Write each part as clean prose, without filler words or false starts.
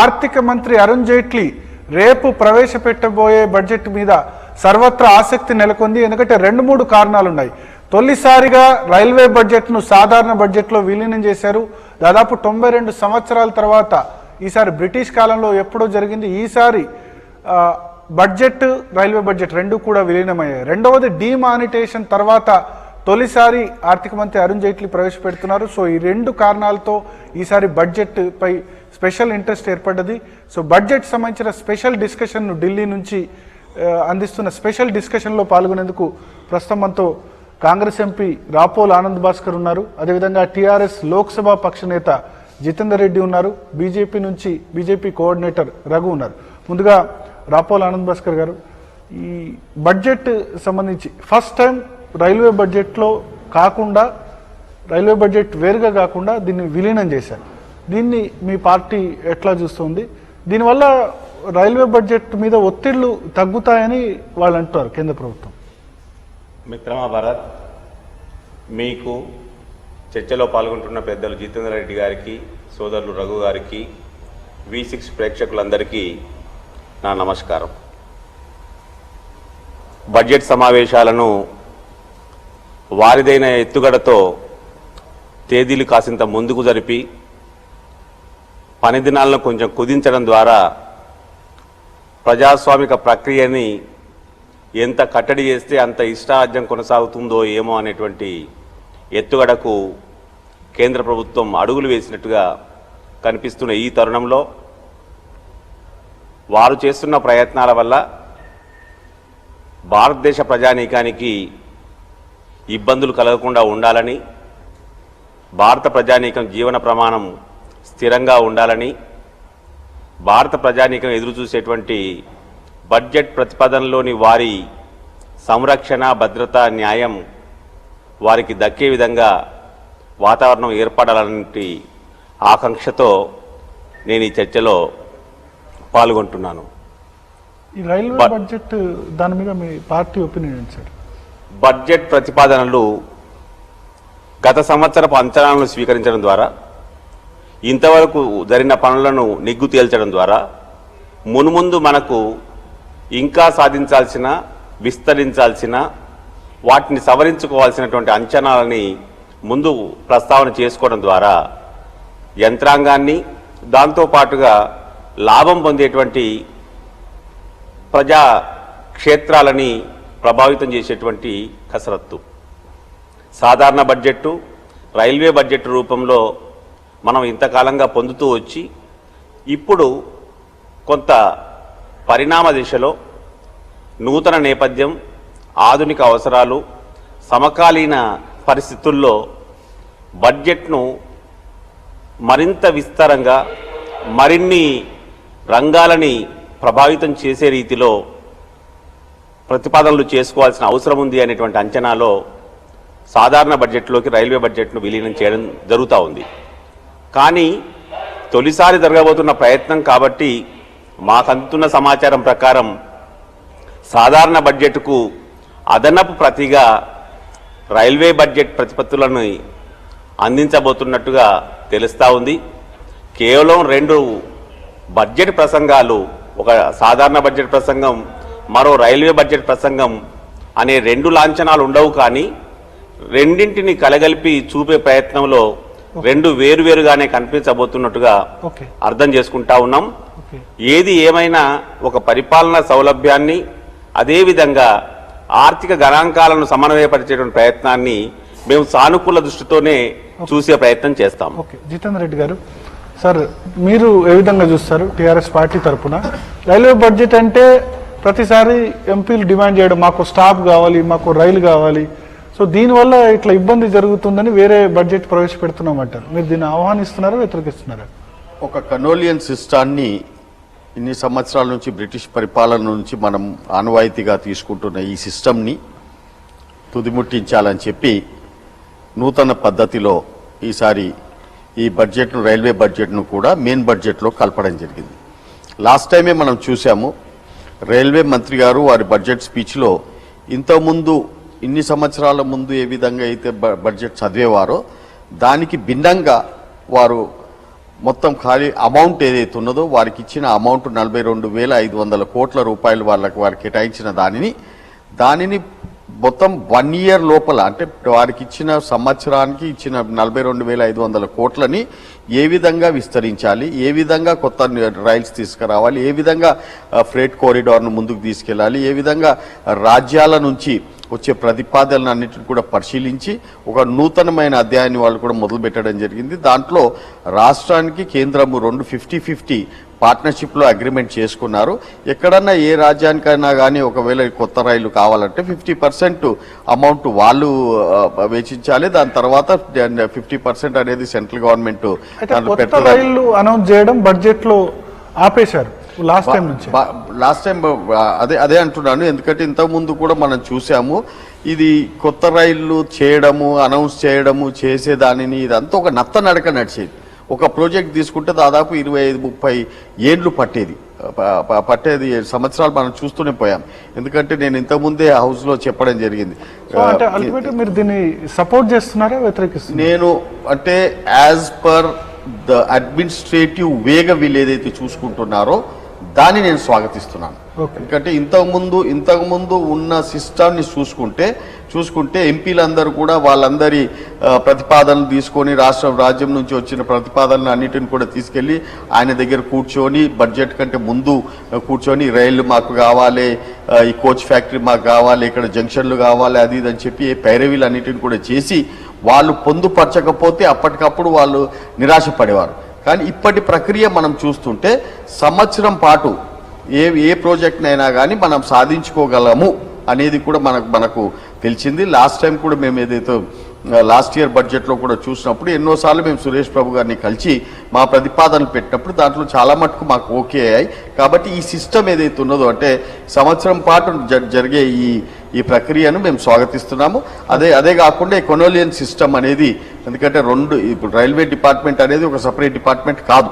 ఆర్థిక మంత్రి అరుణ్ జైట్లీ రేపు ప్రవేశపెట్టబోయే బడ్జెట్ మీద సర్వత్రా ఆసక్తి నెలకొంది. ఎందుకంటే 2-3 కారణాలు ఉన్నాయి. తొలిసారిగా రైల్వే బడ్జెట్ను సాధారణ బడ్జెట్లో విలీనం చేశారు. దాదాపు 92 సంవత్సరాల తర్వాత ఈసారి బ్రిటిష్ కాలంలో ఎప్పుడో జరిగింది. ఈసారి బడ్జెట్ రైల్వే బడ్జెట్ రెండు కూడా విలీనమయ్యాయి. రెండవది డిమానిటైజేషన్ తర్వాత తొలిసారి ఆర్థిక మంత్రి అరుణ్ జైట్లీ ప్రవేశపెడుతున్నారు. సో ఈ 2 కారణాలతో ఈసారి బడ్జెట్ పై స్పెషల్ ఇంట్రెస్ట్ ఏర్పడ్డది. సో బడ్జెట్ సంబంధించిన స్పెషల్ డిస్కషన్ను ఢిల్లీ నుంచి అందిస్తున్న స్పెషల్ డిస్కషన్లో పాల్గొనేందుకు ప్రస్తుతం మనతో కాంగ్రెస్ ఎంపీ రాపోల్ ఆనంద్ భాస్కర్ ఉన్నారు. అదేవిధంగా టీఆర్ఎస్ లోక్సభ పక్ష నేత జితేందర్ రెడ్డి ఉన్నారు. బీజేపీ నుంచి బీజేపీ కోఆర్డినేటర్ రఘు ఉన్నారు. ముందుగా రాపోల్ ఆనంద్ భాస్కర్ గారు, ఈ బడ్జెట్ సంబంధించి ఫస్ట్ టైం రైల్వే బడ్జెట్లో కాకుండా రైల్వే బడ్జెట్ వేరుగా కాకుండా దీన్ని విలీనం చేశారు. దీన్ని మీ పార్టీ ఎట్లా చూస్తుంది? దీనివల్ల రైల్వే బడ్జెట్ మీద ఒత్తిళ్లు తగ్గుతాయని వాళ్ళు అంటారు కేంద్ర ప్రభుత్వం. మిత్రమా భరత్, మీకు చర్చలో పాల్గొంటున్న పెద్దలు జితేందర్ రెడ్డి గారికి, సోదరులు రఘు గారికి, V6 ప్రేక్షకులందరికీ నా నమస్కారం. బడ్జెట్ సమావేశాలను వారిదైన ఎత్తుగడతో తేదీలు కాసింత ముందుకు జరిపి పని దినాలను కొంచెం కుదించడం ద్వారా ప్రజాస్వామిక ప్రక్రియని ఎంత కట్టడి చేస్తే అంత ఇష్టారాజ్యం కొనసాగుతుందో ఏమో అనేటువంటి ఎత్తుగడకు కేంద్ర ప్రభుత్వం అడుగులు వేసినట్టుగా కనిపిస్తున్న ఈ తరుణంలో వారు చేస్తున్న ప్రయత్నాల వల్ల భారతదేశ ప్రజానీకానికి ఇబ్బందులు కలగకుండా ఉండాలని, భారత ప్రజానీకం జీవన ప్రమాణం స్థిరంగా ఉండాలని, భారత ప్రజానీకం ఎదురుచూసేటువంటి బడ్జెట్ ప్రతిపాదనలోని వారి సంరక్షణ, భద్రత, న్యాయం వారికి దక్కే విధంగా వాతావరణం ఏర్పడాలనే ఆకాంక్షతో నేను ఈ చర్చలో పాల్గొంటున్నాను. ఈ రైల్వే బడ్జెట్ దాని మీద మీ పార్టీ ఒపీనియన్ సార్? బడ్జెట్ ప్రతిపాదనలు గత సంవత్సరపు అంచనాలను స్వీకరించడం ద్వారా, ఇంతవరకు జరిగిన పనులను నిగ్గు తేల్చడం ద్వారా మున్ముందు మనకు ఇంకా సాధించాల్సిన, విస్తరించాల్సిన, వాటిని సవరించుకోవాల్సినటువంటి అంచనాలని ముందు ప్రస్తావన చేసుకోవడం ద్వారా యంత్రాంగాన్ని, దాంతోపాటుగా లాభం పొందేటువంటి ప్రజా క్షేత్రాలని ప్రభావితం చేసేటువంటి కసరత్తు. సాధారణ బడ్జెట్టు, రైల్వే బడ్జెట్ రూపంలో మనం ఇంతకాలంగా పొందుతూ వచ్చి ఇప్పుడు కొంత పరిణామ దిశలో నూతన నేపథ్యం, ఆధునిక అవసరాలు, సమకాలీన పరిస్థితుల్లో బడ్జెట్ను మరింత విస్తారంగా మరిన్ని రంగాలని ప్రభావితం చేసే రీతిలో ప్రతిపాదనలు చేసుకోవాల్సిన అవసరం ఉంది అనేటువంటి అంచనాలో సాధారణ బడ్జెట్లోకి రైల్వే బడ్జెట్ను విలీనం చేయడం జరుగుతూ ఉంది. కానీ తొలిసారి జరగబోతున్న ప్రయత్నం కాబట్టి మాకు అందుతున్న సమాచారం ప్రకారం సాధారణ బడ్జెట్కు అదనపు ప్రతిగా రైల్వే బడ్జెట్ ప్రతిపత్తులను అందించబోతున్నట్టుగా తెలుస్తూ ఉంది. కేవలం 2 బడ్జెట్ ప్రసంగాలు, ఒక సాధారణ బడ్జెట్ ప్రసంగం, మరో రైల్వే బడ్జెట్ ప్రసంగం అనే 2 లాంఛనాలు ఉండవు. కానీ రెండింటిని కలగలిపి చూపే ప్రయత్నంలో 2 వేరువేరుగానే కనిపించబోతున్నట్టుగా అర్థం చేసుకుంటా ఉన్నాం. ఏది ఏమైనా ఒక పరిపాలనా సౌలభ్యాన్ని, అదేవిధంగా ఆర్థిక గణాంకాలను సమన్వయపరిచేటువంటి ప్రయత్నాన్ని మేము సానుకూల దృష్టితోనే చూసే ప్రయత్నం చేస్తాం. జితేందర్ రెడ్డి గారు, సార్ మీరు ఏ విధంగా చూస్తారు? టీఆర్ఎస్ పార్టీ తరఫున రైల్వే బడ్జెట్ అంటే ప్రతిసారి ఎంపీలు డిమాండ్ చేయడం, మాకు స్టాప్ కావాలి, మాకు రైలు కావాలి. సో దీనివల్ల ఇట్లా ఇబ్బంది జరుగుతుందని వేరే బడ్జెట్ ప్రవేశపెడుతున్నామంటారు. మీరు దీన్ని ఆహ్వానిస్తున్నారా, వ్యతిరేకిస్తున్నారా? ఒక కనోలియన్ సిస్టాన్ని ఇన్ని సంవత్సరాల నుంచి బ్రిటిష్ పరిపాలన నుంచి మనం ఆనవాయితీగా తీసుకుంటున్న ఈ సిస్టమ్ని తుదిముట్టించాలని చెప్పి నూతన పద్ధతిలో ఈసారి ఈ బడ్జెట్ను, రైల్వే బడ్జెట్ను కూడా మెయిన్ బడ్జెట్లో కలపడం జరిగింది. లాస్ట్ టైమే మనం చూసాము, రైల్వే మంత్రి గారు వారి బడ్జెట్ స్పీచ్లో ఇంతకుముందు ఇన్ని సంవత్సరాల ముందు ఏ విధంగా అయితే బడ్జెట్ చదివేవారో దానికి భిన్నంగా వారు మొత్తం ఖాళీ అమౌంట్ ఏదైతే ఉన్నదో వారికి ఇచ్చిన అమౌంట్ 42,500 కోట్ల రూపాయలు వారికి కేటాయించిన దానిని మొత్తం 1 ఇయర్ లోపల అంటే వారికి ఇచ్చిన సంవత్సరానికి ఇచ్చిన 42,500 కోట్లని ఏ విధంగా విస్తరించాలి, ఏ విధంగా కొత్త రైల్స్ తీసుకురావాలి, ఏ విధంగా ఫ్రేట్ కారిడార్ను ముందుకు తీసుకెళ్ళాలి, ఏ విధంగా రాజ్యాల నుంచి వచ్చే ప్రతిపాదనలు అన్నింటిని కూడా పరిశీలించి ఒక నూతనమైన అధ్యాయాన్ని వాళ్ళు కూడా మొదలు పెట్టడం జరిగింది. దాంట్లో రాష్ట్రానికి కేంద్రము 50-50 పార్ట్నర్షిప్లో అగ్రిమెంట్ చేసుకున్నారు. ఎక్కడన్నా ఏ రాజ్యానికైనా కానీ ఒకవేళ కొత్త రైళ్లు కావాలంటే 50% అమౌంట్ వాళ్ళు వెచ్చించాలి. దాని తర్వాత 50% అనేది సెంట్రల్ గవర్నమెంట్ రైళ్లు అనౌన్స్ చేయడం బడ్జెట్ లో ఆపేశారు లాస్ట్ టైం అదే అంటున్నాను. ఎందుకంటే ఇంతకు ముందు కూడా మనం చూసాము ఇది కొత్త రైళ్లు చేయడము, అనౌన్స్ చేయడము, చేసేదానిని ఇదంతా ఒక నడక నడిచేది. ఒక ప్రాజెక్ట్ తీసుకుంటే దాదాపు 25-30 ఏళ్ళు పట్టేది సంవత్సరాలు మనం చూస్తూనే పోయాం. ఎందుకంటే నేను ఇంతకుముందే హౌస్ లో చెప్పడం జరిగింది. మీరు దీన్ని సపోర్ట్ చేస్తున్నారా వ్యతిరేకిస్తున్నారా? నేను అంటే యాజ్ పర్ ద అడ్మినిస్ట్రేటివ్ వేగా వీళ్ళు ఏదైతే చూసుకుంటున్నారో దాన్ని నేను స్వాగతిస్తున్నాను. ఎందుకంటే ఇంతకు ముందు ఉన్న సిస్టమ్ని చూసుకుంటే ఎంపీలందరూ కూడా వాళ్ళందరి ప్రతిపాదనలు తీసుకొని రాజ్యం నుంచి వచ్చిన ప్రతిపాదనలు అన్నిటిని కూడా తీసుకెళ్లి ఆయన దగ్గర కూర్చొని బడ్జెట్ కంటే ముందు కూర్చొని రైళ్లు మాకు కావాలి, ఈ కోచ్ ఫ్యాక్టరీ మాకు కావాలి, ఇక్కడ జంక్షన్లు కావాలి, అది ఇది అని చెప్పి పైరవీలు అన్నిటిని కూడా చేసి వాళ్ళు పొందుపరచకపోతే అప్పటికప్పుడు వాళ్ళు నిరాశపడేవారు. కానీ ఇప్పటి ప్రక్రియ మనం చూస్తుంటే సంవత్సరం పాటు ఏ ప్రాజెక్ట్నైనా కానీ మనం సాధించుకోగలము అనేది కూడా మనకు తెలిసింది. లాస్ట్ టైం కూడా మేము ఏదైతే లాస్ట్ ఇయర్ బడ్జెట్లో కూడా చూసినప్పుడు ఎన్నోసార్లు మేము సురేష్ ప్రభు గారిని కలిసి మా ప్రతిపాదనలు పెట్టినప్పుడు దాంట్లో చాలా మటుకు మాకు ఓకే అయ్యాయి. కాబట్టి ఈ సిస్టమ్ ఏదైతే ఉన్నదో అంటే సంవత్సరం పాటు జరిగే ఈ ప్రక్రియను మేము స్వాగతిస్తున్నాము. అదే కాకుండా కొనోలియన్ సిస్టమ్ అనేది, ఎందుకంటే ఇప్పుడు రైల్వే డిపార్ట్మెంట్ అనేది ఒక సపరేట్ డిపార్ట్మెంట్ కాదు.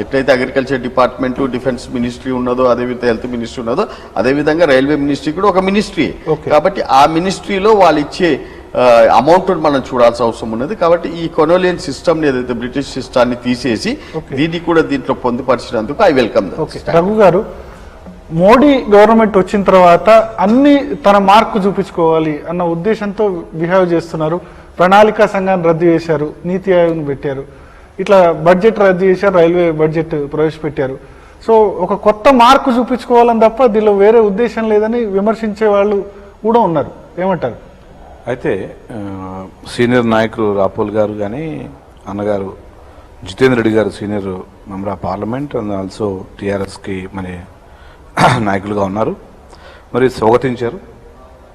ఎట్లయితే అగ్రికల్చర్ డిపార్ట్మెంట్, డిఫెన్స్ మినిస్ట్రీ ఉన్నదో, అదేవిధంగా హెల్త్ మినిస్ట్రీ ఉన్నదో, అదేవిధంగా రైల్వే మినిస్ట్రీ కూడా ఒక మినిస్ట్రీ. కాబట్టి ఆ మినిస్ట్రీలో వాళ్ళు ఇచ్చే అమౌంట్ మనం చూడాల్సిన అవసరం ఉన్నది. కాబట్టి ఈ కొనోలియన్ సిస్టమ్ ఏదైతే బ్రిటిష్ సిస్టాన్ని తీసేసి దీన్ని కూడా దీంట్లో పొందుపరిచినందుకు ఐ వెల్కమ్. రఘు గారు, మోడీ గవర్నమెంట్ వచ్చిన తర్వాత అన్ని తన మార్కు చూపించుకోవాలి అన్న ఉద్దేశంతో బిహేవ్ చేస్తున్నారు. ప్రణాళికా సంఘాన్ని రద్దు చేశారు, నీతి ఆయోగ్ను పెట్టారు, ఇట్లా బడ్జెట్ రద్దు చేశారు, రైల్వే బడ్జెట్ ప్రవేశపెట్టారు. సో ఒక కొత్త మార్కు చూపించుకోవాలని తప్ప దీనిలో వేరే ఉద్దేశం లేదని విమర్శించే వాళ్ళు కూడా ఉన్నారు. ఏమంటారు? అయితే సీనియర్ నాయకులు రాపోల్ గారు కానీ అన్నగారు జితేందర్ రెడ్డి గారు senior member of parliament and also టీఆర్ఎస్కి మరి నాయకులుగా ఉన్నారు, మరి స్వాగతించారు.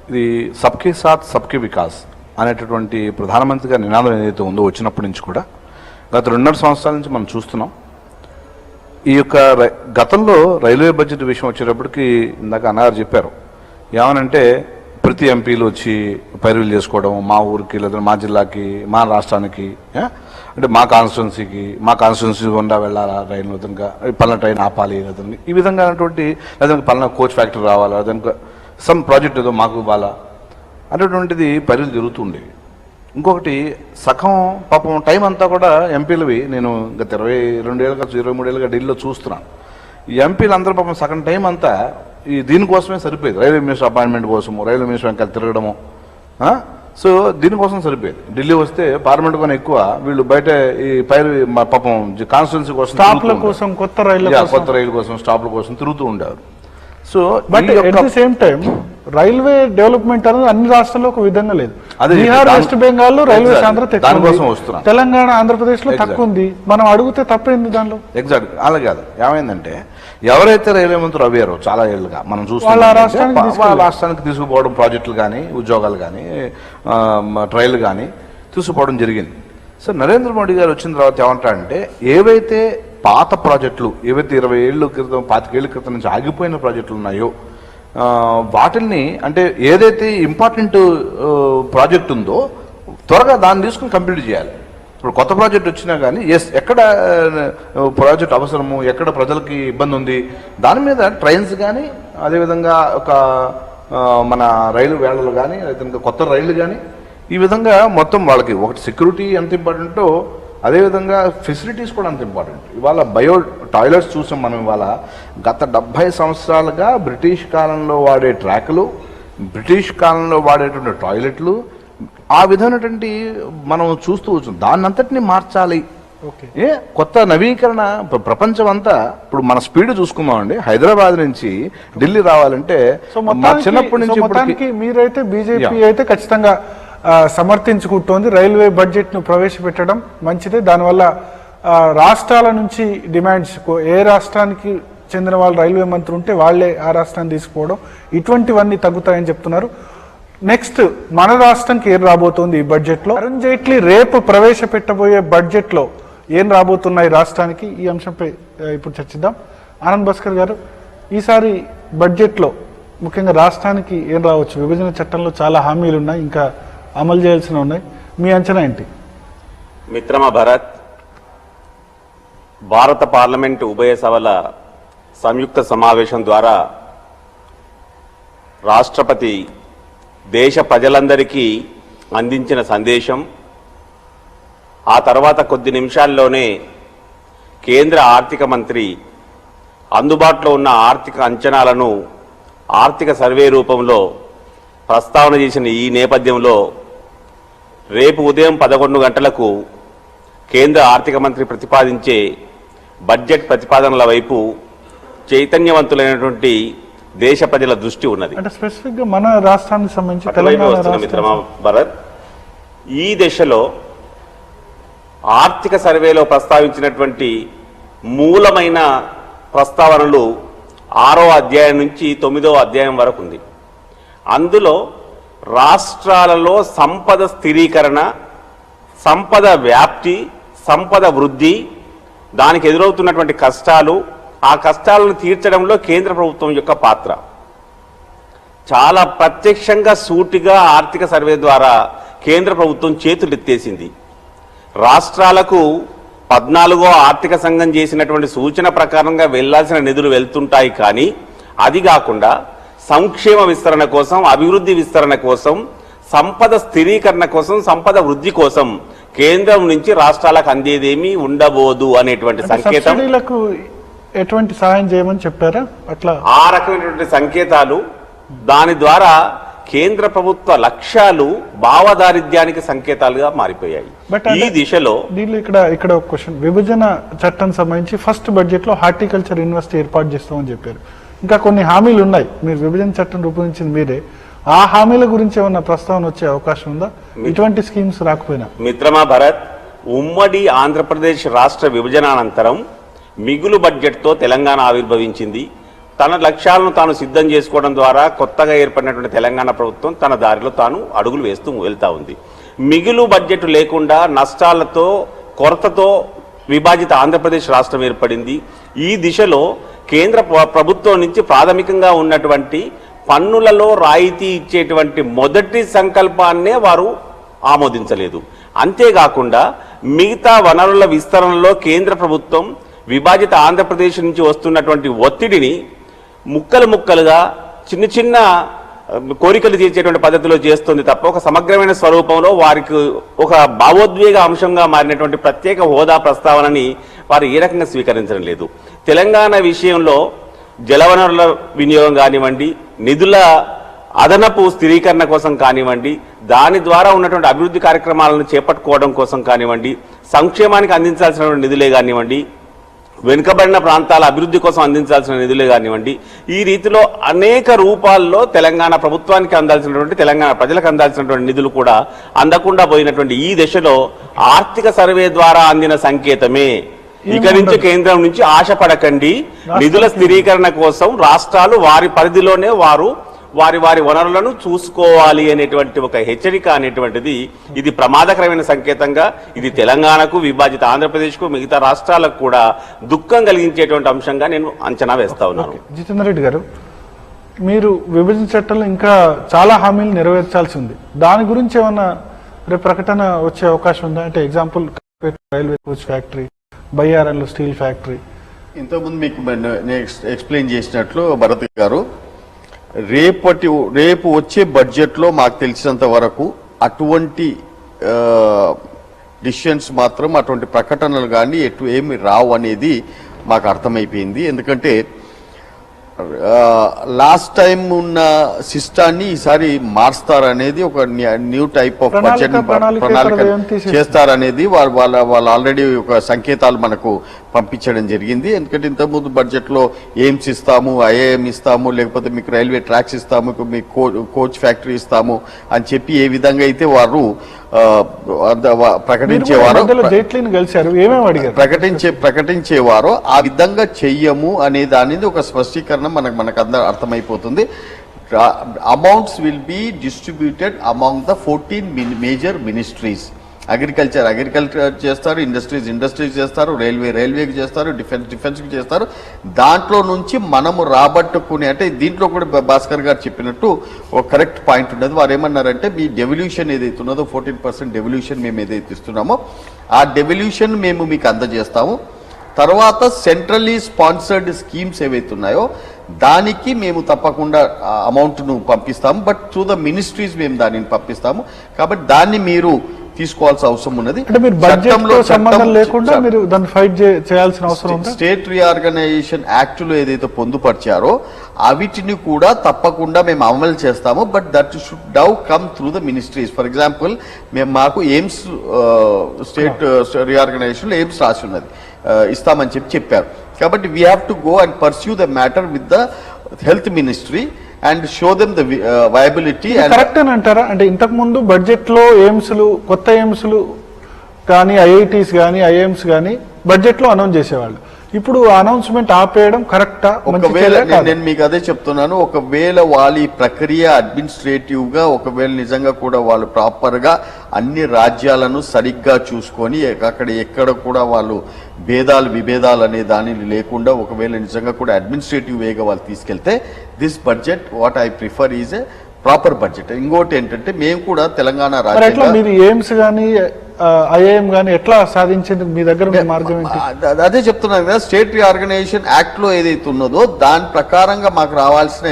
ఇది సబ్కే సాత్ సబ్కే వికాస్ అనేటటువంటి ప్రధానమంత్రిగా నినాదం ఏదైతే ఉందో వచ్చినప్పటి నుంచి కూడా గత 2.5 సంవత్సరాల నుంచి మనం చూస్తున్నాం. ఈ యొక్క గతంలో రైల్వే బడ్జెట్ విషయం వచ్చేటప్పటికి ఇందాక అన్నగారు చెప్పారు ఏమనంటే ప్రతి ఎంపీలు వచ్చి పైరులు చేసుకోవడం, మా ఊరికి లేదా మా జిల్లాకి మా రాష్ట్రానికి అంటే మా కాన్స్టిట్యున్సీ గుండా వెళ్ళాలా రైలు విధంగా పలానా ట్రైన్ ఆపాలి లేదండి ఈ విధంగా అటువంటి లేదంటే పలానా కోచ్ ఫ్యాక్టరీ రావాలా లేదంటే సమ్ ప్రాజెక్ట్ ఏదో మాకు బాలా అనేటువంటిది పైరులు జరుగుతుండేవి. ఇంకొకటి సగం పాపం టైం అంతా కూడా ఎంపీలవి నేను గత 22 ఏళ్ళుగా 23 ఏళ్ళుగా ఢిల్లీలో చూస్తున్నాను. ఈ ఎంపీలు అందరూ పాపం సగం టైం అంతా ఈ దీనికోసమే సరిపోయేది, రైల్వే మినిస్టర్ అపాయింట్మెంట్ కోసము, రైల్వే మినిస్టర్ వెనకాల తిరగడము. సో దీనికోసం సరిపోయేది. ఢిల్లీ వస్తే పార్లమెంట్ కన్నా ఎక్కువ వీళ్ళు బయట ఈ పాపం కాన్స్టిట్యున్సీ కోసం కొత్త రైలు కోసం స్టాప్ల కోసం తిరుగుతూ ఉండేవారు. So but at the same time railway development అనేది అన్ని రాష్ట్రాల్లో ఒక విధంగా లేదు. బీహార్, వెస్ట్ బెంగాల్ లో రైల్వే దానికోసం వస్తున్నాం, తెలంగాణ, ఆంధ్రప్రదేశ్ లో తక్కువ ఉంది. మనం అడిగితే తప్పేంది దానిలో? ఎగ్జాక్ట్ అలాగే కాదు. ఏమైందంటే ఎవరైతే రైల్వే మంత్రులు అవ్వారో చాలా ఏళ్ళుగా మనం చూస్తాం రాష్ట్రానికి తీసుకుపోవడం ప్రాజెక్టులు కానీ ఉద్యోగాలు కానీ ట్రైన్లు కానీ తీసుకుపోవడం జరిగింది. సో నరేంద్ర మోడీ గారు వచ్చిన తర్వాత ఏమంటారంటే ఏవైతే పాత ప్రాజెక్టులు ఏవైతే 20 ఏళ్ళ క్రితం 25 ఏళ్ళ క్రితం నుంచి ఆగిపోయిన ప్రాజెక్టులు ఉన్నాయో వాటిల్ని అంటే ఏదైతే ఇంపార్టెంట్ ప్రాజెక్ట్ ఉందో త్వరగా దాన్ని తీసుకుని కంప్లీట్ చేయాలి. ఇప్పుడు కొత్త ప్రాజెక్ట్ వచ్చినా కానీ ఎక్కడ ప్రాజెక్ట్ అవసరము, ఎక్కడ ప్రజలకి ఇబ్బంది ఉంది దాని మీద ట్రైన్స్ కానీ అదేవిధంగా ఒక మన రైలు వేళలు కానీ లేదంటే కొత్త రైళ్లు కానీ ఈ విధంగా మొత్తం వాళ్ళకి ఒకటి సెక్యూరిటీ ఎంత ఇంపార్టెంటో అదేవిధంగా ఫెసిలిటీస్ కూడా అంత ఇంపార్టెంట్. ఇవాళ బయో టాయిలెట్స్ చూసాం మనం. ఇవాళ గత 70 సంవత్సరాలుగా బ్రిటిష్ కాలంలో వాడే ట్రాకులు, బ్రిటిష్ కాలంలో వాడేటువంటి టాయిలెట్లు, ఆ విధమైనటువంటి మనం చూస్తూ వచ్చాం. దాన్ని అంతటినీ మార్చాలి. కొత్త నవీకరణ. ప్రపంచం అంతా ఇప్పుడు మన స్పీడ్ చూసుకున్నామండి. హైదరాబాద్ నుంచి ఢిల్లీ రావాలంటే చిన్నప్పటి నుంచి మొత్తానికి మీరైతే బీజేపీ అయితే ఖచ్చితంగా సమర్థించుకుంటోంది రైల్వే బడ్జెట్ ను ప్రవేశపెట్టడం మంచిదే. దానివల్ల రాష్ట్రాల నుంచి డిమాండ్స్, ఏ రాష్ట్రానికి చెందిన వాళ్ళు రైల్వే మంత్రి ఉంటే వాళ్లే ఆ రాష్ట్రాన్ని తీసుకుపోవడం, ఇటువంటివన్నీ తగ్గుతాయని చెప్తున్నారు. నెక్స్ట్ మన రాష్ట్రానికి ఏం రాబోతోంది ఈ బడ్జెట్ లో? అరుణ్ జైట్లీ రేపు ప్రవేశపెట్టబోయే బడ్జెట్ లో ఏం రాబోతున్నాయి రాష్ట్రానికి? ఈ అంశంపై ఇప్పుడు చర్చిద్దాం. ఆనంద్ భాస్కర్ గారు, ఈసారి బడ్జెట్ లో ముఖ్యంగా రాష్ట్రానికి ఏం రావచ్చు? విభజన చట్టంలో చాలా హామీలు ఉన్నాయి, ఇంకా అమలు చేయాల్సిన ఉన్నాయి. మీ అంచనా ఏంటి? మిత్రమా భరత్, భారత పార్లమెంటు ఉభయ సభల సంయుక్త సమావేశం ద్వారా రాష్ట్రపతి దేశ ప్రజలందరికీ అందించిన సందేశం, ఆ తర్వాత కొద్ది నిమిషాల్లోనే కేంద్ర ఆర్థిక మంత్రి అందుబాటులో ఉన్న ఆర్థిక అంచనాలను ఆర్థిక సర్వే రూపంలో ప్రస్తావన చేసిన ఈ నేపథ్యంలో రేపు ఉదయం 11 గంటలకు కేంద్ర ఆర్థిక మంత్రి ప్రతిపాదించే బడ్జెట్ ప్రతిపాదనల వైపు చైతన్యవంతులైనటువంటి దేశ ప్రజల దృష్టి ఉన్నది. అంటే స్పెసిఫిక్ గా మన రాష్ట్రానికి సంబంధించి తెలంగాణ మిత్రమా భరత్, ఈ దశలో ఆర్థిక సర్వేలో ప్రస్తావించినటువంటి మూలమైన ప్రస్తావనలు 6వ అధ్యాయం నుంచి 9వ అధ్యాయం వరకు ఉంది. అందులో రాష్ట్రాలలో సంపద స్థిరీకరణ, సంపద వ్యాప్తి, సంపద వృద్ధి, దానికి ఎదురవుతున్నటువంటి కష్టాలు, ఆ కష్టాలను తీర్చడంలో కేంద్ర ప్రభుత్వం యొక్క పాత్ర చాలా ప్రత్యక్షంగా సూటిగా ఆర్థిక సర్వే ద్వారా కేంద్ర ప్రభుత్వం చేతులెత్తేసింది. రాష్ట్రాలకు 14వ ఆర్థిక సంఘం చేసినటువంటి సూచన ప్రకారంగా వెళ్లాల్సిన నిధులు వెళ్తుంటాయి. కానీ అది కాకుండా సంక్షేమ విస్తరణ కోసం, అభివృద్ధి విస్తరణ కోసం, సంపద స్థిరీకరణ కోసం, సంపద వృద్ధి కోసం కేంద్రం నుంచి రాష్ట్రాలకు అందేదేమీ ఉండబోదు అనేటువంటి సంకేతం. ఎటువంటి సహాయం చేయమని చెప్పారా? అట్లా ఆ రకమైనటువంటి సంకేతాలు, దాని ద్వారా కేంద్ర ప్రభుత్వ లక్ష్యాలు భావదారిద్ర్యానికి సంకేతాలుగా మారిపోయాయి. ఈ దిశలో దీనిలో ఇక్కడ ఒక క్వశ్చన్, విభజన చట్టం సంబంధించి ఫస్ట్ బడ్జెట్ లో హార్టికల్చర్ యూనివర్సిటీ ఏర్పాటు చేస్తామని చెప్పారు. ఇంకా కొన్ని హామీలు ఉన్నాయి. మీరు విభజన చట్టం రూపొందించింది మీరే. ఆ హామీల గురించి ఏమన్నా ప్రస్తావన వచ్చే అవకాశం ఉందా ఇటువంటి స్కీమ్స్ రాకపోయినా? మిత్రమా భరత్, ఉమ్మడి ఆంధ్రప్రదేశ్ రాష్ట్ర విభజన అనంతరం మిగులు బడ్జెట్తో తెలంగాణ ఆవిర్భవించింది. తన లక్ష్యాలను తాను సిద్ధం చేసుకోవడం ద్వారా కొత్తగా ఏర్పడినటువంటి తెలంగాణ ప్రభుత్వం తన దారిలో తాను అడుగులు వేస్తూ వెళ్తా ఉంది. మిగులు బడ్జెట్ లేకుండా నష్టాలతో, కొరతతో విభాజిత ఆంధ్రప్రదేశ్ రాష్ట్రం ఏర్పడింది. ఈ దిశలో కేంద్ర ప్రభుత్వం నుంచి ప్రాథమికంగా ఉన్నటువంటి పన్నులలో రాయితీ ఇచ్చేటువంటి మొదటి సంకల్పాన్నే వారు ఆమోదించలేదు. అంతేకాకుండా మిగతా వనరుల విస్తరణలో కేంద్ర ప్రభుత్వం విభాజిత ఆంధ్రప్రదేశ్ నుంచి వస్తున్నటువంటి ఒత్తిడిని ముక్కలు ముక్కలుగా చిన్న చిన్న కోరికలు తీర్చేటువంటి పద్ధతిలో చేస్తుంది తప్ప ఒక సమగ్రమైన స్వరూపంలో వారికి ఒక భావోద్వేగ అంశంగా మారినటువంటి ప్రత్యేక హోదా ప్రస్తావనని వారు ఏ రకంగా స్వీకరించడం లేదు. తెలంగాణ విషయంలో జలవనరుల వినియోగం కానివ్వండి, నిధుల అదనపు స్థిరీకరణ కోసం కానివ్వండి, దాని ద్వారా ఉన్నటువంటి అభివృద్ధి కార్యక్రమాలను చేపట్టుకోవడం కోసం కానివ్వండి, సంక్షేమానికి అందించాల్సినటువంటి నిధులే కానివ్వండి, వెనుకబడిన ప్రాంతాల అభివృద్ధి కోసం అందించాల్సిన నిధులే కానివ్వండి, ఈ రీతిలో అనేక రూపాల్లో తెలంగాణ ప్రభుత్వానికి అందాల్సినటువంటి, తెలంగాణ ప్రజలకు అందాల్సినటువంటి నిధులు కూడా అందకుండా పోయినటువంటి ఈ దశలో ఆర్థిక సర్వే ద్వారా అందిన సంకేతమే ఇక నుంచి కేంద్రం నుంచి ఆశపడకండి, నిధుల స్థిరీకరణ కోసం రాష్ట్రాలు వారి పరిధిలోనే వారి వనరులను చూసుకోవాలి అనేటువంటి ఒక హెచ్చరిక అనేటువంటిది ఇది ప్రమాదకరమైన సంకేతంగా ఇది తెలంగాణకు, విభాజిత ఆంధ్రప్రదేశ్కు, మిగతా రాష్ట్రాలకు కూడా దుఃఖం కలిగించేటువంటి అంశంగా నేను అంచనా వేస్తా ఉన్నాను. జితేందర్ రెడ్డి గారు, మీరు విభజన చట్టంలో ఇంకా చాలా హామీలు నెరవేర్చాల్సి ఉంది. దాని గురించి ఏమన్నా రేపు ప్రకటన వచ్చే అవకాశం ఉందా? అంటే ఎగ్జాంపుల్ రైల్వే కోచ్ ఫ్యాక్టరీ, బయ్యారంలో స్టీల్ ఫ్యాక్టరీ. ఇంతకుముందు మీకు ఎక్స్ప్లెయిన్ చేసినట్లు భరత్ గారు, రేపు వచ్చే బడ్జెట్లో మాకు తెలిసినంత వరకు అటువంటి డిసిషన్స్ మాత్రం అటువంటి ప్రకటనలు కానీ ఏమి రావు అనేది మాకు అర్థమైపోయింది. ఎందుకంటే లాస్ట్ టైం ఉన్న సిస్టాన్ని ఈసారి మారుస్తారనేది ఒక న్యూ టైప్ ఆఫ్ బడ్జెట్ ప్రణాళిక చేస్తారనేది వాళ్ళు ఆల్రెడీ ఒక సంకేతాలు మనకు పంపించడం జరిగింది. ఎందుకంటే ఇంతకుముందు బడ్జెట్లో ఎయిమ్స్ ఇస్తాము, ఐఐఎం ఇస్తాము, లేకపోతే మీకు రైల్వే ట్రాక్స్ ఇస్తాము, మీకు కోచ్ ఫ్యాక్టరీ ఇస్తాము అని చెప్పి ఏ విధంగా అయితే వారు ప్రకటించేవారో ఆ విధంగా చెయ్యము అనే దాని ఒక స్పష్టీకరణ మనకు అందరూ అర్థమైపోతుంది. Amounts will be distributed among the 14 major ministries. Agriculture చేస్తారు, ఇండస్ట్రీస్ చేస్తారు, రైల్వేకి చేస్తారు, డిఫెన్స్కి చేస్తారు. దాంట్లో నుంచి మనము రాబట్టుకునే, అంటే దీంట్లో కూడా భాస్కర్ గారు చెప్పినట్టు ఒక కరెక్ట్ పాయింట్ ఉన్నది. వారు ఏమన్నారంటే మీ డెవల్యూషన్ ఏదైతే ఉన్నదో 14% డెవల్యూషన్ మేము ఏదైతే ఇస్తున్నామో ఆ డెవల్యూషన్ మేము మీకు అందజేస్తాము. తర్వాత సెంట్రల్లీ స్పాన్సర్డ్ స్కీమ్స్ ఏవైతే ఉన్నాయో దానికి మేము తప్పకుండా అమౌంట్ను పంపిస్తాము, బట్ త్రూ ద మినిస్ట్రీస్ మేము దానిని పంపిస్తాము. కాబట్టి దాన్ని మీరు తీసుకోవాల్సిన అవసరం ఉన్నది. స్టేట్ రీఆర్గనైజేషన్ యాక్ట్ లో ఏదైతే పొందుపరిచారో అవిటిని కూడా తప్పకుండా మేము అమలు చేస్తాము, but that should though come through the ministries. For example మాకు ఎయిమ్స్ స్టేట్ రీఆర్గనైజేషన్ ఎయిమ్స్ రాసి ఉన్నది, ఇస్తామని చెప్పారు. కాబట్టి we have to go and pursue the matter with the health ministry and show them the viability. Correct అని అంటారా? అంటే ఇంతకు ముందు బడ్జెట్ లో ఎయిమ్స్లు, కొత్త ఎయిమ్స్లు కానీ, ఐఐటీస్ కానీ, ఐఎమ్స్ కానీ బడ్జెట్ లో అనౌన్స్ చేసేవాళ్ళు. ఇప్పుడు అనౌన్స్మెంట్ ఆపేయడం కరెక్టా? ఒకవేళ నేను మీకు అదే చెప్తున్నాను, ఒకవేళ వాళ్ళ ఈ ప్రక్రియ అడ్మినిస్ట్రేటివ్ గా ఒకవేళ నిజంగా కూడా వాళ్ళు ప్రాపర్ గా అన్ని రాజ్యాలను సరిగ్గా చూసుకొని అక్కడ ఎక్కడ కూడా వాళ్ళు విభేదాలు అనే దాని లేకుండా ఒకవేళ నిజంగా కూడా అడ్మినిస్ట్రేటివ్ వేగా వాళ్ళు తీసుకెళ్తే this budget what I prefer is a proper budget. ఇంకోటి ఏంటంటే మేము కూడా తెలంగాణ రాష్ట్రంలో ఎయిమ్స్ కానీ ఐఐఎం కానీ ఎట్లా సాధించింది మీ దగ్గర మార్గం ఏంటి? అదే చెప్తున్నాను కదా, స్టేట్ రీఆర్గనైజేషన్ యాక్ట్ లో ఏదైతే ఉన్నదో దాని ప్రకారంగా మాకు రావాల్సిన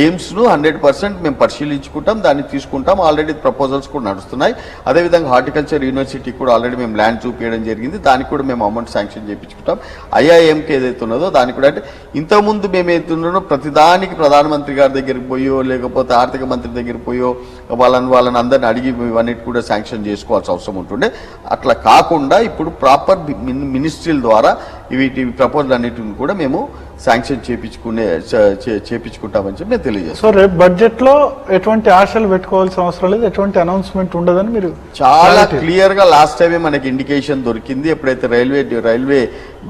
ఎయిమ్స్ ను 100% మేము పరిశీలించుకుంటాం, దాన్ని తీసుకుంటాం. ఆల్రెడీ ప్రపోజల్స్ కూడా నడుస్తున్నాయి. అదేవిధంగా హార్టికల్చర్ యూనివర్సిటీ కూడా ఆల్రెడీ మేము ల్యాండ్ చూపించడం జరిగింది, దానికి కూడా మేము అమౌంట్ శాంక్షన్ చేయించుకుంటాం. ఐఐఎంకి ఏదైతే ఉన్నదో దానికి కూడా, అంటే ఇంతకుముందు మేము ఏదైతే ఉన్నారో ప్రతిదానికి ప్రధానమంత్రి గారి దగ్గరికి పోయో లేకపోతే ఆర్థిక మంత్రి దగ్గరికి పోయో వాళ్ళని అందరిని అడిగి ఇవన్నిటి కూడా శాంక్షన్ చేసుకోవాల్సిన అవసరం ఉంటుండే. అట్లా కాకుండా ఇప్పుడు ప్రాపర్ మినిస్ట్రీల ద్వారా వీటి ప్రపోజల్ అన్నిటిని కూడా మేము శాంక్షన్ చేపించుకుంటామని చెప్పి నేను తెలియజేస్తాను. సో రేపు బడ్జెట్ లో ఎటువంటి ఆశలు పెట్టుకోవాల్సిన అవసరం లేదు, ఎటువంటి అనౌన్స్మెంట్ ఉండదని మీరు చాలా క్లియర్ గా లాస్ట్ టైమే మనకి ఇండికేషన్ దొరికింది. ఎప్పుడైతే రైల్వే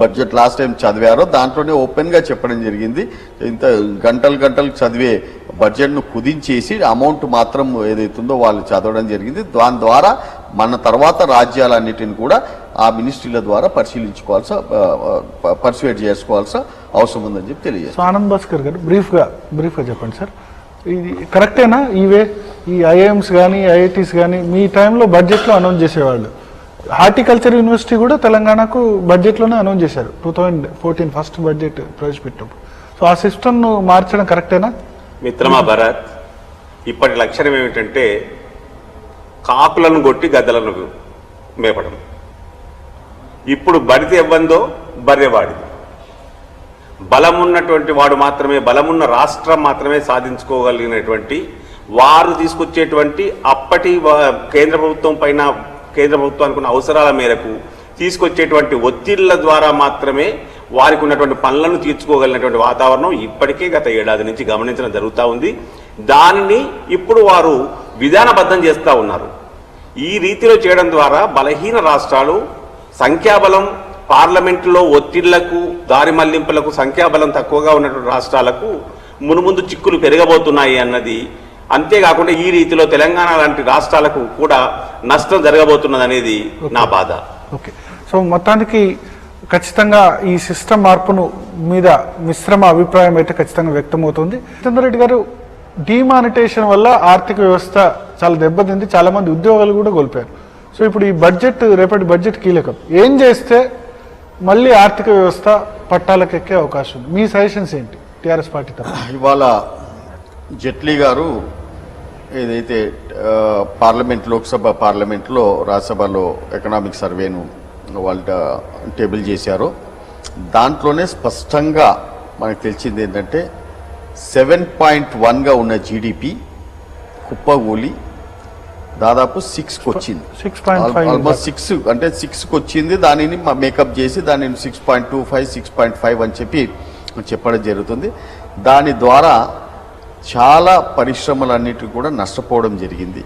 బడ్జెట్ లాస్ట్ టైం చదివారో దాంట్లోనే ఓపెన్ గా చెప్పడం జరిగింది, ఇంత గంటలు చదివే బడ్జెట్ ను కుదించేసి అమౌంట్ మాత్రం ఏదైతుందో వాళ్ళు చదవడం జరిగింది. దాని ద్వారా మన తర్వాత రాజ్యాలన్నిటిని కూడా ఆ మినిస్ట్రీల ద్వారా పర్సువేట్ చేసుకోవాల్సిన అవసరం ఉందని చెప్పి తెలియజేస్తారు. ఆనంద్ భాస్కర్ గారు బ్రీఫ్ గా చెప్పండి సార్, ఇది కరెక్టేనా? ఈ ఐఐఎంస్ కానీ ఐఐటీస్ కానీ మీ టైంలో బడ్జెట్లో అనౌన్స్ చేసేవాళ్ళు. హార్టికల్చర్ యూనివర్సిటీ కూడా తెలంగాణకు బడ్జెట్లోనే అనౌన్స్ చేశారు 2014 ఫస్ట్ బడ్జెట్ ప్రవేశపెట్టినప్పుడు. సో ఆ సిస్టమ్ను మార్చడం కరెక్టేనా? మిత్రమా భరత్, ఇప్పటి లక్షణం ఏమిటంటే కాకులను కొట్టి గద్దలను మేపడం. ఇప్పుడు బడితే ఇవ్వందో బర్రెవాడిది. బలమున్నటువంటి వాడు మాత్రమే, బలమున్న రాష్ట్రం మాత్రమే సాధించుకోగలిగినటువంటి వారు తీసుకొచ్చేటువంటి అప్పటి కేంద్ర ప్రభుత్వానికి ఉన్న అవసరాల మేరకు తీసుకొచ్చేటువంటి ఒత్తిళ్ల ద్వారా మాత్రమే వారికి ఉన్నటువంటి పనులను తీర్చుకోగలిగినటువంటి వాతావరణం ఇప్పటికే గత ఏడాది నుంచి గమనించడం జరుగుతూ ఉంది. దానిని ఇప్పుడు వారు విధానబద్ధం చేస్తూ ఉన్నారు. ఈ రీతిలో చేయడం ద్వారా బలహీన రాష్ట్రాలు సంఖ్యాబలం, పార్లమెంటులో ఒత్తిళ్లకు, దారి మళ్లింపులకు సంఖ్యాబలం తక్కువగా ఉన్నటువంటి రాష్ట్రాలకు మునుముందు చిక్కులు పెరగబోతున్నాయి అన్నది. అంతేకాకుండా ఈ రీతిలో తెలంగాణ లాంటి రాష్ట్రాలకు కూడా నష్టం జరగబోతున్నది అనేది నా బాధ. ఓకే, సో మొత్తానికి ఖచ్చితంగా ఈ సిస్టమ్ మార్పును మీద మిశ్రమ అభిప్రాయం అయితే ఖచ్చితంగా వ్యక్తమవుతుంది. జితేందర్ రెడ్డి గారు, డిమానిటేషన్ వల్ల ఆర్థిక వ్యవస్థ చాలా దెబ్బతింది, చాలా మంది ఉద్యోగాలు కూడా కోల్పోయారు. సో ఇప్పుడు ఈ బడ్జెట్, రేపటి బడ్జెట్ కీలకం. ఏం చేస్తే మళ్ళీ ఆర్థిక వ్యవస్థ పట్టాలకెక్కే అవకాశం ఉంది? మీ సజెషన్స్ ఏంటి టీఆర్ఎస్ పార్టీ తరఫున? ఇవాళ జైట్లీ గారు ఏదైతే పార్లమెంట్ లోక్సభ పార్లమెంట్లో రాజ్యసభలో ఎకనామిక్ సర్వేను వాళ్ళు టేబుల్ చేశారో దాంట్లోనే స్పష్టంగా మనకు తెలిసింది ఏంటంటే 7.1గా ఉన్న జీడిపి కుప్పగూలి దాదాపు 6కి వచ్చింది. 6.5 ఆల్మోస్ట్ 6 అంటే 6కి వచ్చింది. దానిని మేకప్ చేసి దానిని 6.25 6.5 అని చెప్పడం జరుగుతుంది. దాని ద్వారా చాలా పరిశ్రమలన్నిటి కూడా నష్టపోవడం జరిగింది.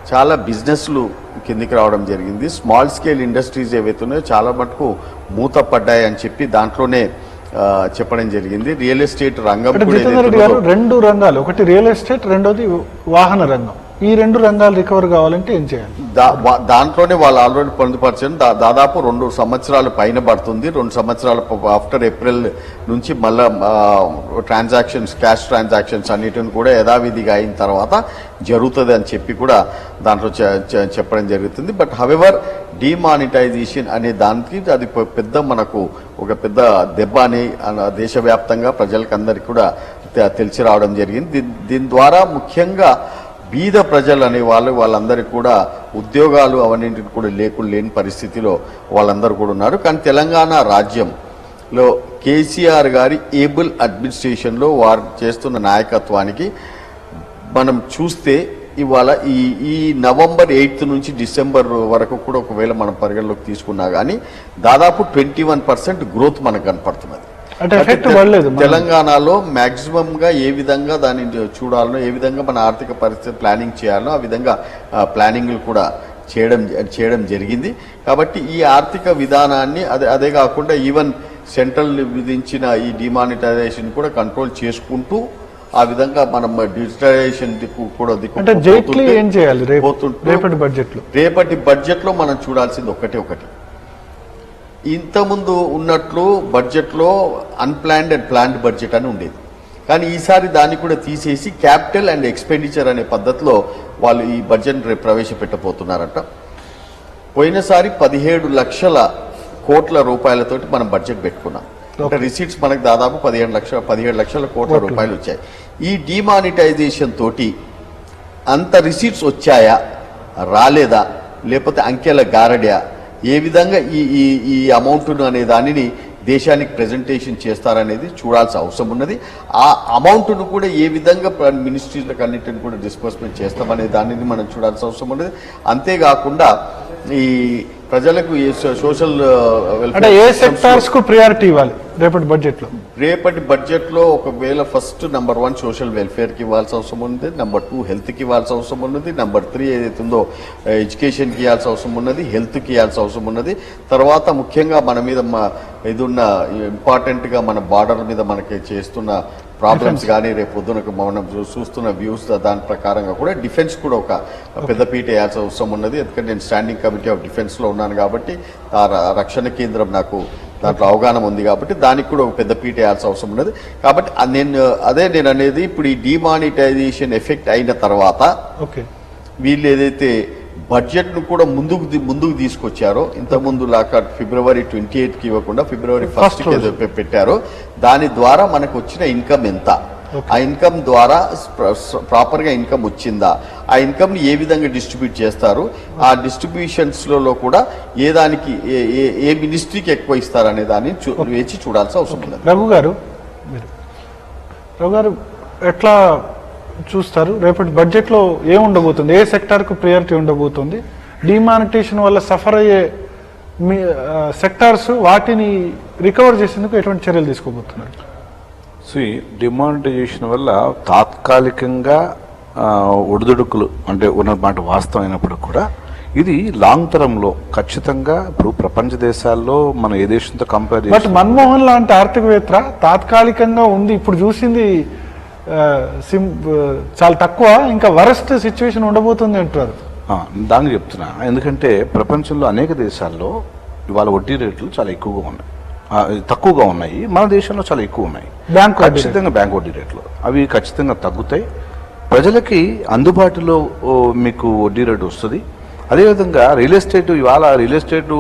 చాలా బిజినెస్లు కిందికి రావడం జరిగింది. స్మాల్ స్కేల్ ఇండస్ట్రీస్ ఏవైతే ఉన్నాయో చాలా మటుకు మూతపడ్డాయి అని చెప్పి దాంట్లోనే చెప్పడం జరిగింది. రియల్ ఎస్టేట్ రంగం కూడా జితేందర్ రెడ్డి గారు రెండు రంగాలు, ఒకటి రియల్ ఎస్టేట్, రెండోది వాహన రంగం, ఈ రెండు రంగాలు రికవర్ కావాలంటే ఏం చేయాలి? దాంట్లోనే వాళ్ళు ఆల్రెడీ పొందుపరిచారు. దాదాపు 2 సంవత్సరాలు పైన పడుతుంది. 2 సంవత్సరాల ఆఫ్టర్ ఏప్రిల్ నుంచి మళ్ళా ట్రాన్సాక్షన్స్, క్యాష్ ట్రాన్సాక్షన్స్ అన్నిటిని కూడా యథావిధిగా అయిన తర్వాత జరుగుతుంది అని చెప్పి కూడా దాంట్లో చెప్పడం జరుగుతుంది. బట్ హవెవర్ డిమానిటైజేషన్ అనే దానికి అది పెద్ద మనకు ఒక పెద్ద దెబ్బ అని దేశవ్యాప్తంగా ప్రజలకందరికీ కూడా తెలిసి రావడం జరిగింది. దీని ద్వారా ముఖ్యంగా బీద ప్రజలు అనే వాళ్ళందరికీ కూడా ఉద్యోగాలు అవన్నింటికి కూడా లేని పరిస్థితిలో వాళ్ళందరూ కూడా ఉన్నారు. కానీ తెలంగాణ రాజ్యంలో కేసీఆర్ గారి ఏబుల్ అడ్మినిస్ట్రేషన్లో వారు చేస్తున్న నాయకత్వానికి మనం చూస్తే ఇవాళ ఈ నవంబర్ 8 నుంచి డిసెంబర్ వరకు కూడా ఒకవేళ మనం పరిగణలోకి తీసుకున్నా కానీ దాదాపు 21% గ్రోత్ మనకు కనపడుతున్నది. తెలంగాణలో మాక్సిమం గా ఏ విధంగా దాన్ని చూడాలనో, ఏ విధంగా మన ఆర్థిక పరిస్థితి ప్లానింగ్ చేయాలనో ఆ విధంగా ప్లానింగ్లు కూడా చేయడం జరిగింది. కాబట్టి ఈ ఆర్థిక విధానాన్ని అదే కాకుండా ఈవెన్ సెంట్రల్ విధించిన ఈ డిమానిటైజేషన్ కూడా కంట్రోల్ చేసుకుంటూ ఆ విధంగా మనం డిజిటలైజేషన్ కూడా రేపటి బడ్జెట్ లో మనం చూడాల్సింది ఒకటి ఇంతకుముందు ఉన్నట్లు బడ్జెట్లో అన్ప్లాన్డ్ అండ్ ప్లాన్డ్ బడ్జెట్ అని ఉండేది. కానీ ఈసారి దాన్ని కూడా తీసేసి క్యాపిటల్ అండ్ ఎక్స్పెండిచర్ అనే పద్ధతిలో వాళ్ళు ఈ బడ్జెట్ ప్రవేశపెట్టబోతున్నారట. పోయినసారి 17 లక్షల కోట్ల రూపాయలతోటి మనం బడ్జెట్ పెట్టుకున్నాం. అంటే రిసీట్స్ మనకు దాదాపు 17 లక్షల కోట్ల రూపాయలు వచ్చాయి. ఈ డిమానిటైజేషన్ తోటి అంత రిసీట్స్ వచ్చాయా, రాలేదా, లేకపోతే అంకెల గారడా, ఏ విధంగా ఈ అమౌంట్ను అనే దానిని దేశానికి ప్రజెంటేషన్ చేస్తారనేది చూడాల్సిన అవసరం ఉన్నది. ఆ అమౌంట్ను కూడా ఏ విధంగా మినిస్ట్రీలకు అన్నింటిని కూడా డిస్బర్స్మెంట్ చేస్తామనే దానిని మనం చూడాల్సిన అవసరం ఉన్నది. అంతేకాకుండా ఈ ప్రజలకు సోషల్ వెల్ఫేర్ ఏ సెక్టార్స్ కు ప్రయారిటీ ఇవ్వాలి రేపటి బడ్జెట్ లో ఒకవేళ ఫస్ట్ నంబర్ 1 సోషల్ వెల్ఫేర్ కి ఇవ్వాల్సిన అవసరం ఉంది, నంబర్ 2 హెల్త్ కి ఇవ్వాల్సిన అవసరం ఉన్నది, నంబర్ 3 ఏదైతుందో ఎడ్యుకేషన్ కి ఇవ్వాల్సిన అవసరం ఉన్నది, హెల్త్ కి ఇవ్వాల్సిన అవసరం ఉన్నది. తర్వాత ముఖ్యంగా మన మీద ఇదున్న ఇంపార్టెంట్ గా మన బార్డర్ మీద మనకి చేస్తున్న ప్రాబ్లమ్స్ కానీ రేపు పొద్దున మనం చూస్తున్న వ్యూస్ దాని ప్రకారంగా కూడా డిఫెన్స్ కూడా ఒక పెద్దపీట వేయాల్సిన అవసరం ఉన్నది. ఎందుకంటే నేను స్టాండింగ్ కమిటీ ఆఫ్ డిఫెన్స్ లో ఉన్నాను కాబట్టి ఆ రక్షణ కేంద్రం నాకు దాంట్లో అవగాహన ఉంది కాబట్టి దానికి కూడా ఒక పెద్దపీట వేయాల్సిన అవసరం ఉన్నది. కాబట్టి నేను అనేది ఇప్పుడు ఈ డిమానిటైజేషన్ ఎఫెక్ట్ అయిన తర్వాత వీళ్ళు ఏదైతే బడ్జెట్ను కూడా ముందుకు తీసుకొచ్చారో, ఇంతకుముందు లాగా ఫిబ్రవరి 28కి ఇవ్వకుండా ఫిబ్రవరి 1కి పెట్టారో, దాని ద్వారా మనకు వచ్చిన ఇన్కమ్ ఎంత, ఆ ఇన్కమ్ ద్వారా ప్రాపర్గా ఇన్కమ్ వచ్చిందా, ఆ ఇన్కమ్ని ఏ విధంగా డిస్ట్రిబ్యూట్ చేస్తారు, ఆ డిస్ట్రిబ్యూషన్స్లో కూడా ఏ దానికి ఏ మినిస్ట్రీకి ఎక్కువ ఇస్తారనే దాన్ని వేచి చూడాల్సిన అవసరం ఉంది. రఘు గారు ఎట్లా చూస్తారు రేపటి బడ్జెట్లో ఏం ఉండబోతుంది, ఏ సెక్టార్కు ప్రియారిటీ ఉండబోతుంది, డిమానిటేషన్ వల్ల సఫర్ అయ్యే సెక్టార్స్ వాటిని రికవర్ చేసేందుకు ఎటువంటి చర్యలు తీసుకోబోతున్నారు? డిమానిటైజేషన్ వల్ల తాత్కాలికంగా ఒడిదుడుకులు అంటే ఉన్నమాట వాస్తవమైనప్పుడు కూడా ఇది లాంగ్ టర్మ్లో ఖచ్చితంగా ఇప్పుడు ప్రపంచ దేశాల్లో మనం ఏ దేశంతో కంపేర్ బట్ మన్మోహన్ లాంటి ఆర్థికవేత్త తాత్కాలికంగా ఉంది, ఇప్పుడు చూసింది చాలా తక్కువ, ఇంకా వరస్ట్ సిచ్యువేషన్ ఉండబోతుంది అంటారు. దానికి చెప్తున్నా, ఎందుకంటే ప్రపంచంలో అనేక దేశాల్లో ఇవాళ వడ్డీ రేట్లు చాలా తక్కువగా ఉన్నాయి, మన దేశంలో చాలా ఎక్కువ ఉన్నాయి. ఖచ్చితంగా బ్యాంక్ వడ్డీ రేట్లు అవి ఖచ్చితంగా తగ్గుతాయి, ప్రజలకి అందుబాటులో మీకు వడ్డీ రేటు వస్తుంది. అదేవిధంగా రియల్ ఎస్టేట్, ఇవాళ రియల్ ఎస్టేట్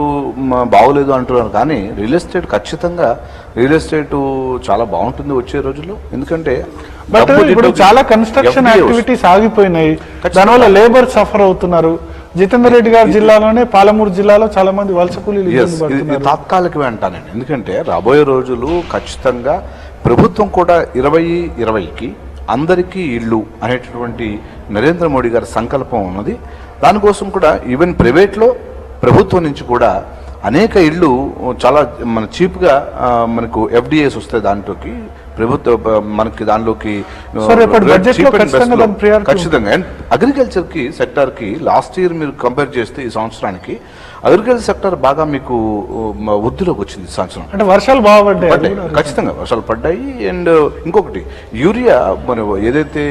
బాగోలేదు అంటున్నారు, కానీ రియల్ ఎస్టేట్ ఖచ్చితంగా రియల్ ఎస్టేట్ చాలా బాగుంటుంది వచ్చే రోజుల్లో. ఎందుకంటే బట్ ఇప్పుడు చాలా కన్స్ట్రక్షన్ యాక్టివిటీస్ ఆగిపోయినాయి, దానివల్ల లేబర్ సఫర్ అవుతున్నారు. జితేందర్ రెడ్డి గారి జిల్లాలోనే, పాలమూరు జిల్లాలో చాలా మంది వలస కూలీలు ఇబ్బంది పడుతున్నారు. తాత్కాలికమే అంటానండి. ఎందుకంటే రాబోయే రోజులు ఖచ్చితంగా ప్రభుత్వం కూడా 2020కి అందరికీ ఇళ్ళు అనేటటువంటి నరేంద్ర మోడీ గారి సంకల్పం ఉన్నది. దానికోసం కూడా ఈవెన్ ప్రైవేట్లో ప్రభుత్వం నుంచి కూడా అనేక ఇళ్ళు చాలా మన చీప్గా మనకు FDAs వస్తాయి, దాంట్లోకి ప్రభుత్వ మనకి దానిలోకి ఖచ్చితంగా. అండ్ అగ్రికల్చర్కి సెక్టార్కి లాస్ట్ ఇయర్ మీరు కంపేర్ చేస్తే ఈ సంవత్సరానికి అగ్రికల్చర్ సెక్టర్ బాగా మీకు వృద్ధిలోకి వచ్చింది ఈ సంవత్సరం. అంటే వర్షాలు బాగా పడ్డాయి, ఖచ్చితంగా వర్షాలు పడ్డాయి. అండ్ ఇంకొకటి యూరియా, మన ఏదైతే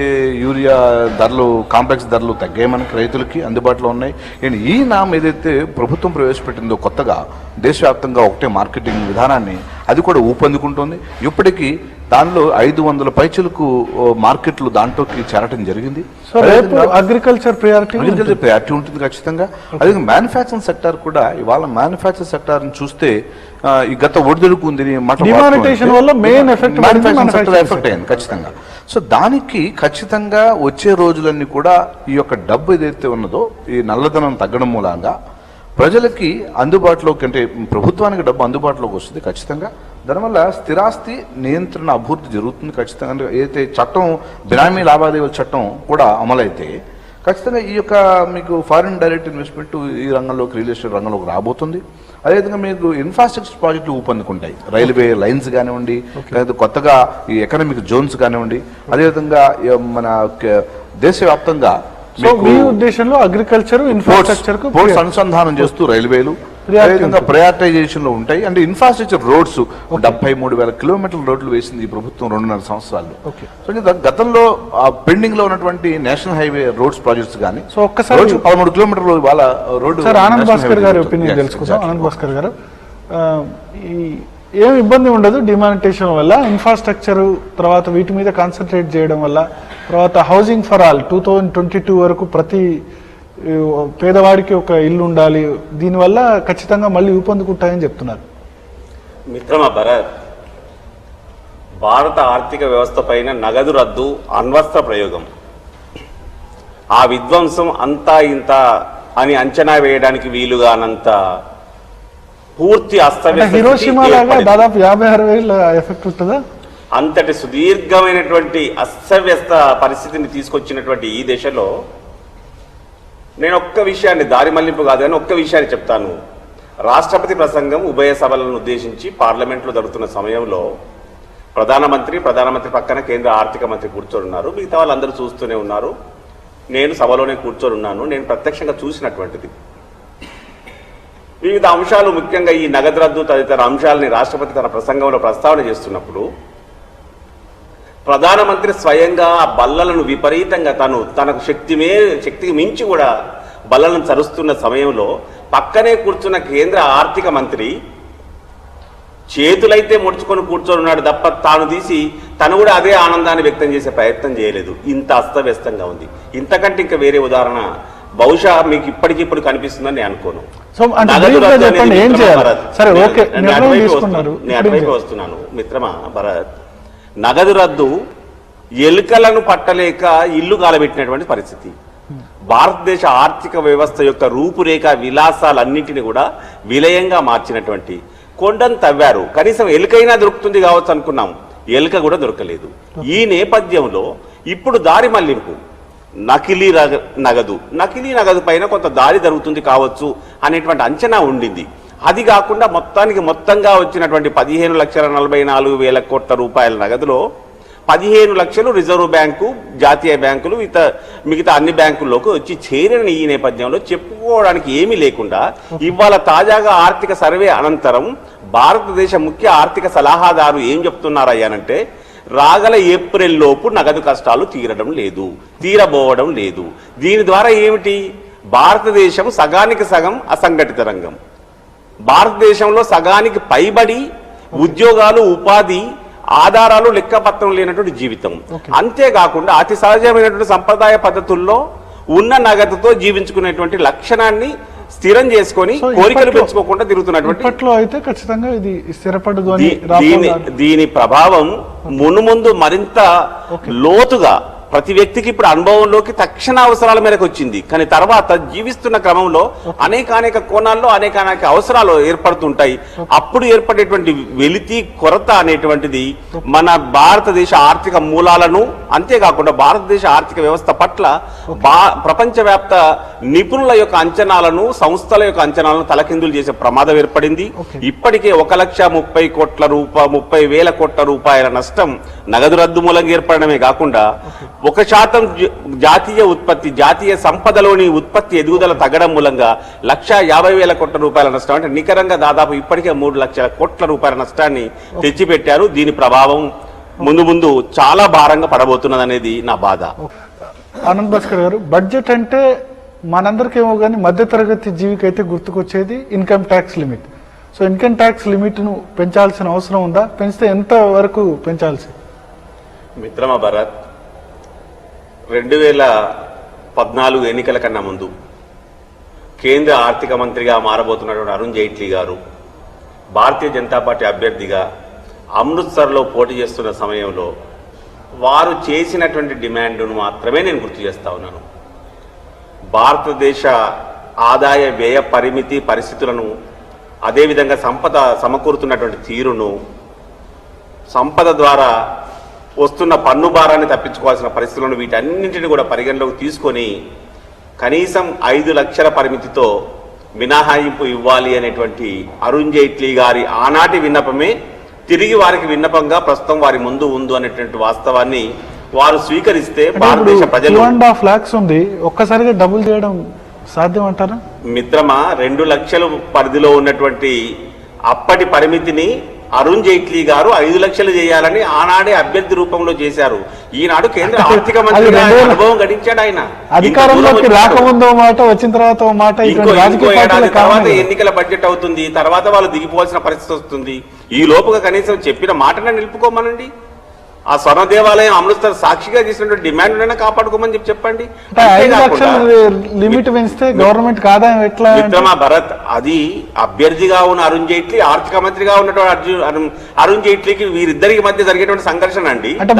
యూరియా ధరలు, కాంప్లెక్స్ ధరలు తగ్గాయి, మనకి రైతులకి అందుబాటులో ఉన్నాయి. అండ్ ఈ నామ్ ఏదైతే ప్రభుత్వం ప్రవేశపెట్టిందో కొత్తగా దేశవ్యాప్తంగా ఒకటే మార్కెటింగ్ విధానాన్ని, అది కూడా ఊపందుకుంటుంది. ఇప్పటికీ దానిలో 500 పైచలకు మార్కెట్లు దాంట్లోకి చేరటం జరిగింది. అగ్రికల్చర్ ప్రయారిటీ ఉంటుంది ఖచ్చితంగా. అదే మ్యానుఫ్యాక్చరింగ్ సెక్టర్ కూడా, ఇవాళ మ్యానుఫ్యాక్చరింగ్ సెక్టర్ చూస్తే ఈ గత ఒడిదుడుకు ఉంది ఎఫెక్ట్ అయింది ఖచ్చితంగా. సో దానికి ఖచ్చితంగా వచ్చే రోజులన్నీ కూడా ఈ యొక్క డబ్బు ఏదైతే ఉన్నదో ఈ నల్లధనం తగ్గడం మూలంగా ప్రజలకి అందుబాటులోకి, అంటే ప్రభుత్వానికి డబ్బు అందుబాటులోకి వస్తుంది ఖచ్చితంగా. దానివల్ల స్థిరాస్తి నియంత్రణ అభివృద్ధి జరుగుతుంది ఖచ్చితంగా. ఏదైతే చట్టం, బినామీ లావాదేవీల చట్టం కూడా అమలైతే ఖచ్చితంగా ఈ యొక్క మీకు ఫారిన్ డైరెక్ట్ ఇన్వెస్ట్మెంట్ ఈ రంగంలోకి, రియల్ ఎస్టేట్ రంగంలోకి రాబోతుంది. అదేవిధంగా మీకు ఇన్ఫ్రాస్ట్రక్చర్ ప్రాజెక్టులు ఊపందుకుంటాయి, రైల్వే లైన్స్ కానివ్వండి, లేదా కొత్తగా ఈ ఎకనామిక్ జోన్స్ కానివ్వండి. అదేవిధంగా మన దేశవ్యాప్తంగా మీ ఉద్దేశంలో అగ్రికల్చర్, ఇన్ఫ్రాస్ట్రక్చర్ పోర్ట్స్ అనుసంధానం చేస్తూ రైల్వేలు అదేవిధంగా ప్రయారిటైజేషన్ లో ఉంటాయి. అంటే ఇన్ఫ్రాస్ట్రక్చర్ రోడ్స్ 73,000 కిలోమీటర్ల రోడ్లు వేసింది ఈ ప్రభుత్వం 2.5 సంవత్సరాలు. సో గతంలో పెండింగ్ లో ఉన్నటువంటి నేషనల్ హైవే రోడ్స్ ప్రాజెక్ట్స్ కానీ ఒక్కసారి 13 కిలోమీటర్లు ఇవాళ రోడ్డు. ఆనంద్ భాస్కర్ గారి ఒపీనియన్ తెలుసుకుందాం. ఆనంద్ భాస్కర్ గారు, ఏం ఇబ్బంది ఉండదు డిమానిటేషన్ వల్ల, ఇన్ఫ్రాస్ట్రక్చర్ తర్వాత వీటి మీద కాన్సన్ట్రేట్ చేయడం వల్ల, తర్వాత హౌసింగ్ ఫర్ ఆల్ 2022 వరకు ప్రతి పేదవాడికి ఒక ఇల్లు ఉండాలి, దీనివల్ల ఖచ్చితంగా మళ్ళీ ఊపందుకుంటాయని చెప్తున్నారు. మిత్రమా భరత్, భారత ఆర్థిక వ్యవస్థ పైన నగదు రద్దు అణ్వస్త్ర ప్రయోగం, ఆ విధ్వంసం అంతా ఇంత అని అంచనా వేయడానికి వీలుగానంత పూర్తి హిరోషిమాలాగా దాదాపు 50-60 ఎఫెక్ట్ ఉంటుందా? అంతటి సుదీర్ఘమైనటువంటి అస్తవ్యస్త పరిస్థితిని తీసుకొచ్చినటువంటి ఈ దశలో నేను ఒక్క విషయాన్ని, దారి మళ్లింపు కాదు కానీ ఒక్క విషయాన్ని చెప్తాను. రాష్ట్రపతి ప్రసంగం ఉభయ సభలను ఉద్దేశించి పార్లమెంట్లో జరుగుతున్న సమయంలో ప్రధానమంత్రి పక్కన కేంద్ర ఆర్థిక మంత్రి కూర్చొని ఉన్నారు, మిగతా వాళ్ళందరూ చూస్తూనే ఉన్నారు. నేను సభలోనే కూర్చొని ఉన్నాను. నేను ప్రత్యక్షంగా చూసినటువంటిది వివిధ అంశాలు, ముఖ్యంగా ఈ నగదు రద్దు తదితర అంశాలని రాష్ట్రపతి తన ప్రసంగంలో ప్రస్తావన చేస్తున్నప్పుడు ప్రధానమంత్రి స్వయంగా ఆ బల్లలను విపరీతంగా తనకు శక్తికి మించి కూడా బల్లలను చరుస్తున్న సమయంలో పక్కనే కూర్చున్న కేంద్ర ఆర్థిక మంత్రి చేతులైతే ముడుచుకొని కూర్చొని ఉన్నాడు తప్ప తను కూడా అదే ఆనందాన్ని వ్యక్తం చేసే ప్రయత్నం చేయలేదు. ఇంత అస్తవ్యస్తంగా ఉంది. ఇంతకంటే ఇంకా వేరే ఉదాహరణ బహుశా మీకు ఇప్పటికిప్పుడు కనిపిస్తుందని నేను అనుకోను. నేను వస్తున్నాను మిత్రమా భరత్. నగదు రద్దు ఎలుకలను పట్టలేక ఇల్లు కాలబెట్టినటువంటి పరిస్థితి. భారతదేశ ఆర్థిక వ్యవస్థ యొక్క రూపురేఖ విలాసాలన్నింటినీ కూడా విలయంగా మార్చినటువంటి, కొండను తవ్వారు, కనీసం ఎలుకైనా దొరుకుతుంది కావచ్చు అనుకున్నాం, ఎలుక కూడా దొరకలేదు. ఈ నేపథ్యంలో ఇప్పుడు దారి మళ్లింపు, నకిలీ నగదు పైన కొంత దారి జరుగుతుంది కావచ్చు అనేటువంటి అంచనా ఉండింది. అది కాకుండా మొత్తంగా వచ్చినటువంటి 15,44,000 కోట్ల రూపాయల నగదులో 15 లక్షలు రిజర్వ్ బ్యాంకు, జాతీయ బ్యాంకులు, మిగతా అన్ని బ్యాంకుల్లోకి వచ్చి చేరిన ఈ నేపథ్యంలో చెప్పుకోవడానికి ఏమీ లేకుండా ఇవాళ తాజాగా ఆర్థిక సర్వే అనంతరం భారతదేశ ముఖ్య ఆర్థిక సలహాదారు ఏం చెప్తున్నారయ్యానంటే, రాగల ఏప్రిల్ లోపు నగదు కష్టాలు తీరబోవడం లేదు. దీని ద్వారా ఏమిటి? భారతదేశం సగానికి సగం అసంఘటిత రంగం, భారతదేశంలో సగానికి పైబడి ఉద్యోగాలు, ఉపాధి ఆధారాలు లెక్కపత్రం లేనటువంటి జీవితం. అంతేకాకుండా అతి సహజమైనటువంటి సంప్రదాయ పద్ధతుల్లో ఉన్న నగదుతో జీవించుకునేటువంటి లక్షణాన్ని స్థిరం చేసుకొని సో కోరికలు ఇప్పట్లో- పెంచుకోకుండా తిరుగుతున్నటువంటి ఇప్పట్లో అయితే ఖచ్చితంగా ఇది స్థిరపడదు అని దీని ప్రభావం మున్ముందు మరింత లోతుగా ప్రతి వ్యక్తికి ఇప్పుడు అనుభవంలోకి తక్షణ అవసరాల మేరకు వచ్చింది. కానీ తర్వాత జీవిస్తున్న క్రమంలో అనేక కోణాల్లో అనేక అవసరాలు ఏర్పడుతుంటాయి. అప్పుడు ఏర్పడేటువంటి వెలితి కొరత అనేటువంటిది మన భారతదేశ ఆర్థిక మూలాలను, అంతేకాకుండా భారతదేశ ఆర్థిక వ్యవస్థ పట్ల ప్రపంచవ్యాప్త నిపుణుల యొక్క అంచనాలను, సంస్థల యొక్క అంచనాలను తలకిందులు చేసే ప్రమాదం ఏర్పడింది. ఇప్పటికే 1,30,30,000 కోట్ల రూపాయల నష్టం నగదు రద్దు మూలంగా ఏర్పడమే కాకుండా 1% జాతీయ ఉత్పత్తి, జాతీయ సంపదలోని ఉత్పత్తి ఎదుగుదల తగ్గడం మూలంగా 1,50,000 కోట్ల రూపాయల నష్టం, అంటే నికరంగా దాదాపు ఇప్పటికే 3 లక్షల కోట్ల రూపాయల నష్టాన్ని తెచ్చిపెట్టారు. దీని ప్రభావం ముందు చాలా భారంగా పడబోతున్నది అనేది నా బాధ. ఆనంద్ భాస్కర్ గారు, బడ్జెట్ అంటే మనందరికేమో కానీ మధ్యతరగతి జీవికైతే గుర్తుకొచ్చేది income tax limit. So income tax లిమిట్ను పెంచాల్సిన అవసరం ఉందా? పెంచితే ఎంత వరకు పెంచాల్సి? మిత్రమా భరత్, 2014 ఎన్నికల కన్నా ముందు కేంద్ర ఆర్థిక మంత్రిగా మారబోతున్నటువంటి అరుణ్ జైట్లీ గారు భారతీయ జనతా పార్టీ అభ్యర్థిగా అమృత్సర్లో పోటీ చేస్తున్న సమయంలో వారు చేసినటువంటి డిమాండ్ను మాత్రమే నేను గుర్తు చేస్తా ఉన్నాను. భారతదేశ ఆదాయ వ్యయ పరిమితి పరిస్థితులను, అదేవిధంగా సంపద సమకూరుతున్నటువంటి తీరును, సంపద ద్వారా వస్తున్న పన్ను భారాన్ని తప్పించుకోవాల్సిన పరిస్థితులను, వీటన్నింటినీ కూడా పరిగణలోకి తీసుకొని కనీసం 5 లక్షల పరిమితితో మినహాయింపు ఇవ్వాలి అనేటువంటి అరుణ్ జైట్లీ గారి ఆనాటి విన్నపమే తిరిగి వారికి విన్నపంగా ప్రస్తుతం వారి ముందు ఉంది అనేటువంటి వాస్తవాన్ని వారు స్వీకరిస్తే భారతదేశ ప్రజలు 2.5 lakhs ఉంది, ఒక్కసారిగా డబుల్ చేయడం సాధ్యం అంటారా? మిత్రమా, 2 లక్షల పరిధిలో ఉన్నటువంటి అప్పటి పరిమితిని అరుణ్ జైట్లీ గారు 5 లక్షలు చేయాలని ఆనాడే అభ్యర్థి రూపంలో చేశారు. ఈనాడు కేంద్ర ఆర్థిక మంత్రిగా అనుభవం గడించాడు ఆయన. అధికారంలోకి రాకముందో మాట, వచ్చిన తర్వాత మాట. ఇంకో ఏడాది తర్వాత ఎన్నికల బడ్జెట్ అవుతుంది, తర్వాత వాళ్ళు దిగిపోవాల్సిన పరిస్థితి వస్తుంది. ఈ లోపుగా కనీసం చెప్పిన మాటనే నిలుపుకోమనండి. ఆ స్వర్ణ దేవాలయం అమృత్సర్ సాక్షిగా చేసినటువంటి డిమాండ్ కాపాడుకోమని చెప్పండి. లిమిట్ పెంచితే గవర్నమెంట్ ఆదాయం ఎట్లా? మిత్రమా భరత్, అది అభ్యర్థిగా ఉన్న అరుణ్ జైట్లీ, ఆర్థిక మంత్రిగా ఉన్నటువంటి అరుణ్ జైట్లీకి వీరిద్దరికి మధ్య జరిగేటువంటి సంఘర్షణ అండి. అంటే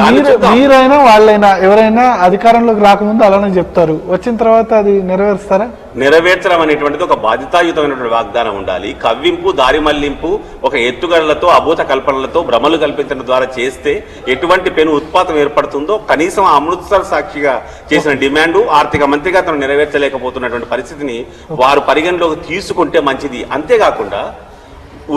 మీరైనా వాళ్ళైనా ఎవరైనా అధికారంలోకి రాకముందు అలానే చెప్తారు, వచ్చిన తర్వాత అది నెరవేరుస్తారా? నెరవేర్చడం అనేటువంటిది ఒక బాధ్యతాయుతమైనటువంటి వాగ్దానం ఉండాలి. కవ్వింపు, దారి మళ్లింపు, ఒక ఎత్తుగడలతో, అభూత కల్పనలతో భ్రమలు కల్పించడం ద్వారా చేస్తే ఎటువంటి పెను ఉత్పాతం ఏర్పడుతుందో కనీసం అమృత్సర్ సాక్షిగా చేసిన డిమాండ్ ఆర్థిక మంత్రిగా తను నెరవేర్చలేకపోతున్నటువంటి పరిస్థితిని వారు పరిగణలోకి తీసుకుంటే మంచిది. అంతేకాకుండా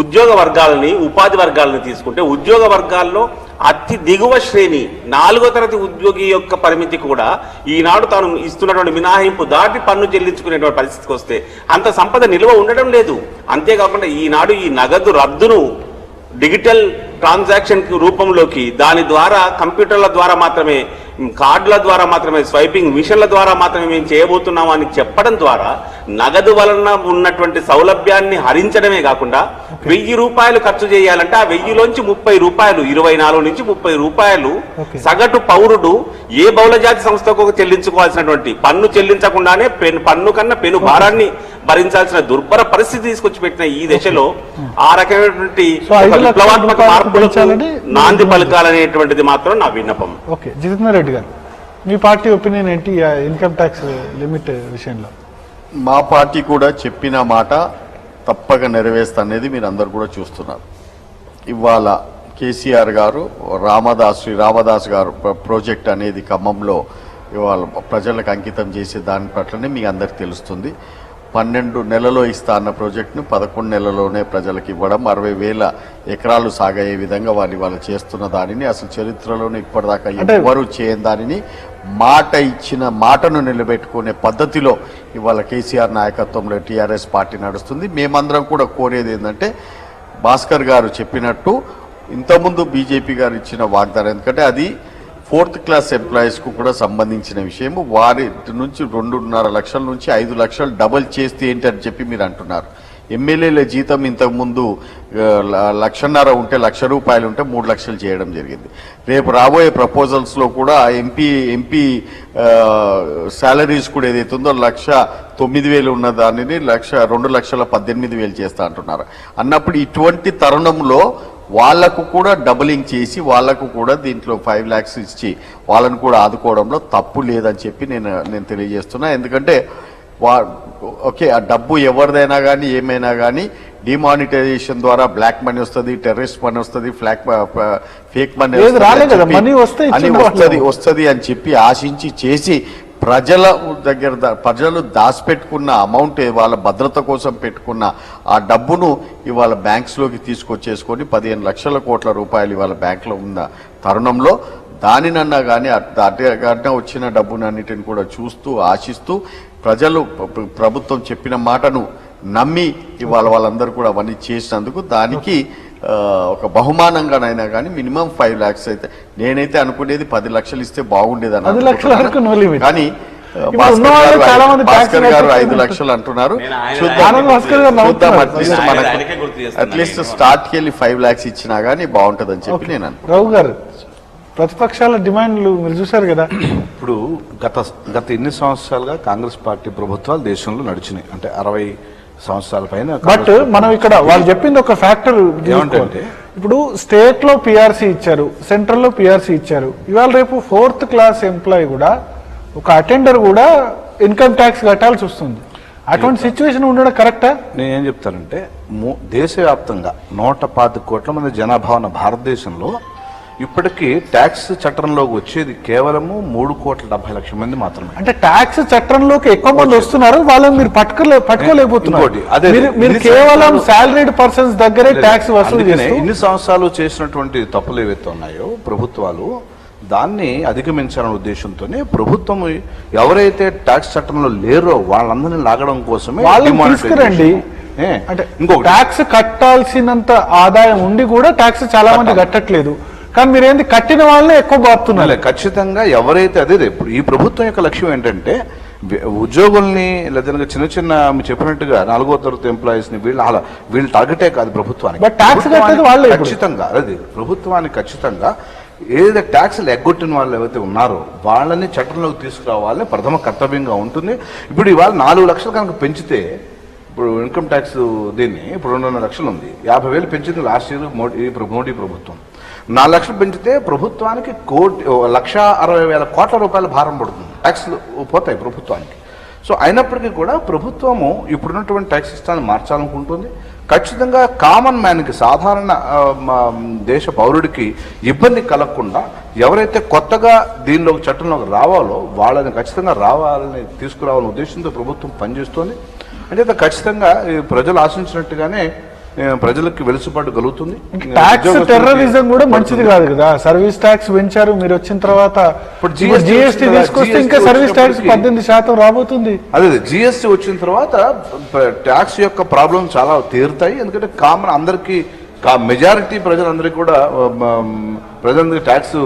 ఉద్యోగ వర్గాలని, ఉపాధి వర్గాలను తీసుకుంటే ఉద్యోగ వర్గాల్లో అతి దిగువ శ్రేణి 4వ తరగతి ఉద్యోగి యొక్క పరిమితి కూడా ఈనాడు తాను ఇస్తున్నటువంటి మినహాయింపు దాటి పన్ను చెల్లించుకునేటువంటి పరిస్థితికి వస్తే అంత సంపద నిల్వ ఉండడం లేదు. అంతేకాకుండా ఈనాడు ఈ నగదు రద్దును డిజిటల్ ట్రాన్సాక్షన్ రూపంలోకి, దాని ద్వారా కంప్యూటర్ల ద్వారా మాత్రమే, కార్డుల ద్వారా మాత్రమే, స్వైపింగ్ మిషన్ల ద్వారా మాత్రమే మేము చేయబోతున్నాం అని చెప్పడం ద్వారా నగదు వలన ఉన్నటువంటి సౌలభ్యాన్ని హరించడమే కాకుండా 1000 రూపాయలు ఖర్చు చేయాలంటే ఆ 1000లోంచి 30 రూపాయలు, 24 నుంచి 30 రూపాయలు సగటు పౌరుడు ఏ బహుళజాతి సంస్థకు చెల్లించుకోవాల్సినటువంటి పన్ను చెల్లించకుండానే పన్ను కన్నా పెను భారాన్ని భరించాల్సిన దుర్భర పరిస్థితి తీసుకొచ్చి పెట్టిన ఈ దశలో ఆ రకమైనటువంటి విప్లవాత్మక మార్పులకు నాంది పలకాలనేటువంటిది మాత్రం నా విన్నపం. ఓకే, జితేందర్ రెడ్డి గారు, మీ పార్టీ ఒపీనియన్ ఏంటి ఇన్కమ్ ట్యాక్స్ లిమిట్ విషయంలో? మా పార్టీ కూడా చెప్పిన మాట తప్పక నెరవేరుస్తా అనేది మీరు అందరు కూడా చూస్తున్నారు. ఇవాళ కేసీఆర్ గారు శ్రీ రామదాస్ గారు ప్రాజెక్ట్ అనేది ఖమ్మంలో ఇవాళ ప్రజలకు అంకితం చేసే దాని పట్లనే మీకు అందరికి తెలుస్తుంది. 12 నెలలో ఇస్తా అన్న ప్రాజెక్టును 11 నెలలోనే ప్రజలకు ఇవ్వడం, 60,000 ఎకరాలు సాగయ్యే విధంగా వాళ్ళు చేస్తున్న దానిని అసలు చరిత్రలోనే ఇప్పటిదాకా ఎవరు చేయని దానిని మాట ఇచ్చిన మాటను నిలబెట్టుకునే పద్ధతిలో ఇవాళ కేసీఆర్ నాయకత్వంలో టీఆర్ఎస్ పార్టీ నడుస్తుంది. మేమందరం కూడా కోరేది ఏంటంటే భాస్కర్ గారు చెప్పినట్టు ఇంతకుముందు బీజేపీ గారు ఇచ్చిన వాగ్దానం, ఎందుకంటే అది 4th క్లాస్ ఎంప్లాయీస్కు కూడా సంబంధించిన విషయము. వారి నుంచి 2.5 లక్షల నుంచి 5 లక్షలు డబల్ చేస్తే ఏంటి అని చెప్పి మీరు అంటున్నారు. ఎమ్మెల్యేల జీతం ఇంతకుముందు 1,50,000 ఉంటే ₹1,00,000 ఉంటే 3 లక్షలు చేయడం జరిగింది. రేపు రాబోయే ప్రపోజల్స్లో కూడా ఎంపీ శాలరీస్ కూడా ఏదైతుందో 1,09,000 ఉన్న దానిని 2,18,000 చేస్తా అంటున్నారు. అన్నప్పుడు ఇటువంటి తరుణంలో వాళ్లకు కూడా డబులింగ్ చేసి వాళ్లకు కూడా దీంట్లో 5 lakhs ఇచ్చి వాళ్ళని కూడా ఆదుకోవడంలో తప్పు లేదని చెప్పి నేను తెలియజేస్తున్నా. ఎందుకంటే ఓకే, ఆ డబ్బు ఎవరిదైనా కానీ ఏమైనా కానీ డిమానిటైజేషన్ ద్వారా బ్లాక్ మనీ వస్తుంది, టెర్రరిస్ట్ మనీ వస్తుంది, ఫేక్ మనీ వస్తుంది అని చెప్పి ఆశించి చేసి ప్రజలు దాచిపెట్టుకున్న అమౌంట్, వాళ్ళ భద్రత కోసం పెట్టుకున్న ఆ డబ్బును ఇవాళ బ్యాంక్స్లోకి తీసుకొచ్చేసుకొని 15 లక్షల కోట్ల రూపాయలు ఇవాళ బ్యాంకులో ఉన్న తరుణంలో దానినన్నా కానీ అట్లా వచ్చిన డబ్బునన్నిటిని కూడా చూస్తూ ఆశిస్తూ ప్రజలు ప్రభుత్వం చెప్పిన మాటను నమ్మి ఇవాళ వాళ్ళందరూ కూడా అవన్నీ చేసినందుకు దానికి ఒక బహుమానంగానైనా కానీ మినిమం 5 lakhs అయితే నేనైతే అనుకునేది 10 లక్షలు ఇస్తే బాగుండేది అని. కానీ భాస్కర్ గారు 5 లక్షలు అంటున్నారు. చూద్దాం, అట్లీస్ట్ స్టార్ట్కి వెళ్ళి 5 lakhs ఇచ్చినా కానీ బాగుంటుందని చెప్పి నేను అనుకుంటున్నాను. రావు గారు, ప్రతిపక్షాల డిమాండ్లు మీరు చూశారు కదా. ఇప్పుడు గత ఎన్ని సంవత్సరాలుగా కాంగ్రెస్ పార్టీ ప్రభుత్వాలు దేశంలో నడిచినాయి, అంటే 60 సంవత్సరాల పైన. బట్ మనం ఇక్కడ వాళ్ళు చెప్పింది ఒక ఫ్యాక్టర్ ఏమంటే, ఇప్పుడు స్టేట్ లో పిఆర్సీ ఇచ్చారు, సెంట్రల్ లో పిఆర్సీ ఇచ్చారు. ఇవాళ రేపు 4th class ఎంప్లాయీ కూడా, ఒక అటెండర్ కూడా ఇన్కమ్ ట్యాక్స్ కట్టాల్సి వస్తుంది. అటువంటి సిచ్యువేషన్ ఉండడం కరెక్టా? నేనేం చెప్తానంటే, దేశవ్యాప్తంగా 125 కోట్ల మంది జనాభా ఉన్న భారతదేశంలో ఇప్పటికీ ట్యాక్స్ చట్టంలోకి వచ్చేది కేవలము 3,70,00,000 మంది మాత్రమే. అంటే ట్యాక్స్ చట్టంలోకి ఎక్కువ మంది వస్తున్నారు, వాళ్ళని మీరు పట్టుకోలేకపోతున్నారు. మీరు కేవలం సాలరీడ్ పర్సన్స్ దగ్గరే ట్యాక్స్ వసూలు చేస్తారు. ఇన్ని సంవత్సరాలు చేసినటువంటి తప్పులు ఏవైతే ఉన్నాయో ప్రభుత్వాలు, దాన్ని అధిగమించాలనే ఉద్దేశంతోనే ప్రభుత్వం ఎవరైతే ట్యాక్స్ చట్టంలో లేరో వాళ్ళందరినీ లాగడం కోసమే తీసుకురండి. అంటే ట్యాక్స్ కట్టాల్సినంత ఆదాయం ఉండి కూడా ట్యాక్స్ చాలా మంది కట్టట్లేదు, కానీ మీరేంది కట్టిన వాళ్ళని ఎక్కువ బాపుతున్నారు. ఖచ్చితంగా ఎవరైతే అదే ఈ ప్రభుత్వం యొక్క లక్ష్యం ఏంటంటే ఉద్యోగుల్ని లేదా చిన్న చిన్న మీరు చెప్పినట్టుగా 4వ తరగతి ఎంప్లాయీస్ ని వీళ్ళు టార్గెటే కాదు ప్రభుత్వానికి. ఖచ్చితంగా అది ప్రభుత్వానికి ఖచ్చితంగా ఏదైతే ట్యాక్స్లు ఎగ్గొట్టిన వాళ్ళు ఎవరైతే ఉన్నారో వాళ్ళని చట్టంలోకి తీసుకురావాలని ప్రథమ కర్తవ్యంగా ఉంటుంది. ఇప్పుడు ఇవాళ 4 లక్షలు కనుక పెంచితే, ఇప్పుడు ఇన్కమ్ ట్యాక్స్ దీన్ని ఇప్పుడు 2.5 లక్షలు ఉంది, 50,000 పెంచింది లాస్ట్ ఇయర్ మోడీ ప్రభుత్వం. 4 లక్షలు పెంచితే ప్రభుత్వానికి 1,60,000 కోట్ల రూపాయల భారం పడుతుంది, ట్యాక్స్లు పోతాయి ప్రభుత్వానికి. సో అయినప్పటికీ కూడా ప్రభుత్వము ఇప్పుడున్నటువంటి ట్యాక్స్ సిస్టాన్ని మార్చాలనుకుంటుంది. ఖచ్చితంగా కామన్ మ్యాన్కి, సాధారణ దేశ పౌరుడికి ఇబ్బంది కలగకుండా ఎవరైతే కొత్తగా దీనిలోకి చట్టంలోకి రావాలో వాళ్ళని ఖచ్చితంగా తీసుకురావాలనే ఉద్దేశంతో ప్రభుత్వం పనిచేస్తోంది. అంటే ఖచ్చితంగా ప్రజలు ఆశించినట్టుగానే ప్రజలకు వెలుసుబాటు కలుగుతుంది. ట్యాక్స్ టెర్రరిజం కూడా మంచిది కాదు కదా. సర్వీస్ ట్యాక్స్ పెంచారు మీరు వచ్చిన తర్వాత, జిఎస్టీ తీసుకొస్తే ఇంకా సర్వీస్ ట్యాక్స్ 18% రాబోతుంది. అదే జిఎస్టీ వచ్చిన తర్వాత ట్యాక్స్ యొక్క ప్రాబ్లం చాలా తీరుతాయి. ఎందుకంటే కామన్ అందరికీ, మెజారిటీ ప్రజలందరికీ కూడా ప్రజలందరికీ ట్యాక్స్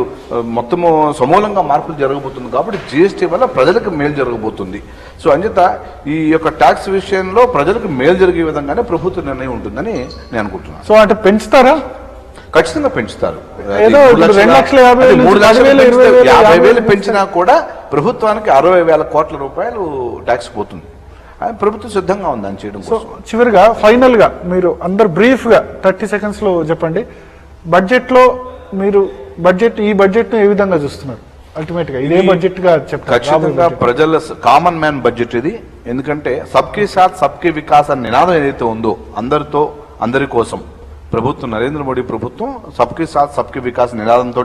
మొత్తము సమూలంగా మార్పులు జరగబోతుంది. కాబట్టి జిఎస్టీ వల్ల ప్రజలకు మేలు జరగబోతుంది. సో అంచేత ఈ యొక్క ట్యాక్స్ విషయంలో ప్రజలకు మేలు జరిగే విధంగానే ప్రభుత్వ నిర్ణయం ఉంటుందని నేను అనుకుంటున్నాను. సో అంటే పెంచుతారా? ఖచ్చితంగా పెంచుతారు. 2,50,000 పెంచినా కూడా ప్రభుత్వానికి 60,000 కోట్ల రూపాయలు ట్యాక్స్ పోతుంది. ప్రభుత్వం సిద్ధంగా ఉంది అని చేయడం. సో చివరిగా ఫైనల్ గా మీరు అందరు బ్రీఫ్ గా 30 seconds లో చెప్పండి, బడ్జెట్ లో మీరు ఈ బడ్జెట్ ను ఏ విధంగా చూస్తున్నారు? అల్టిమేట్ గా ఇదే బడ్జెట్ గా చెప్తారు. ఖచ్చితంగా ప్రజల కామన్ మ్యాన్ బడ్జెట్ ఇది. ఎందుకంటే సబ్కే సాత్ సబ్కే వికాస్ అనే నినాదం ఏదైతే ఉందో, అందరి కోసం ప్రభుత్వం, నరేంద్ర మోడీ ప్రభుత్వం సబ్కే సాత్ సబ్కే వికాస్ నినాదంతో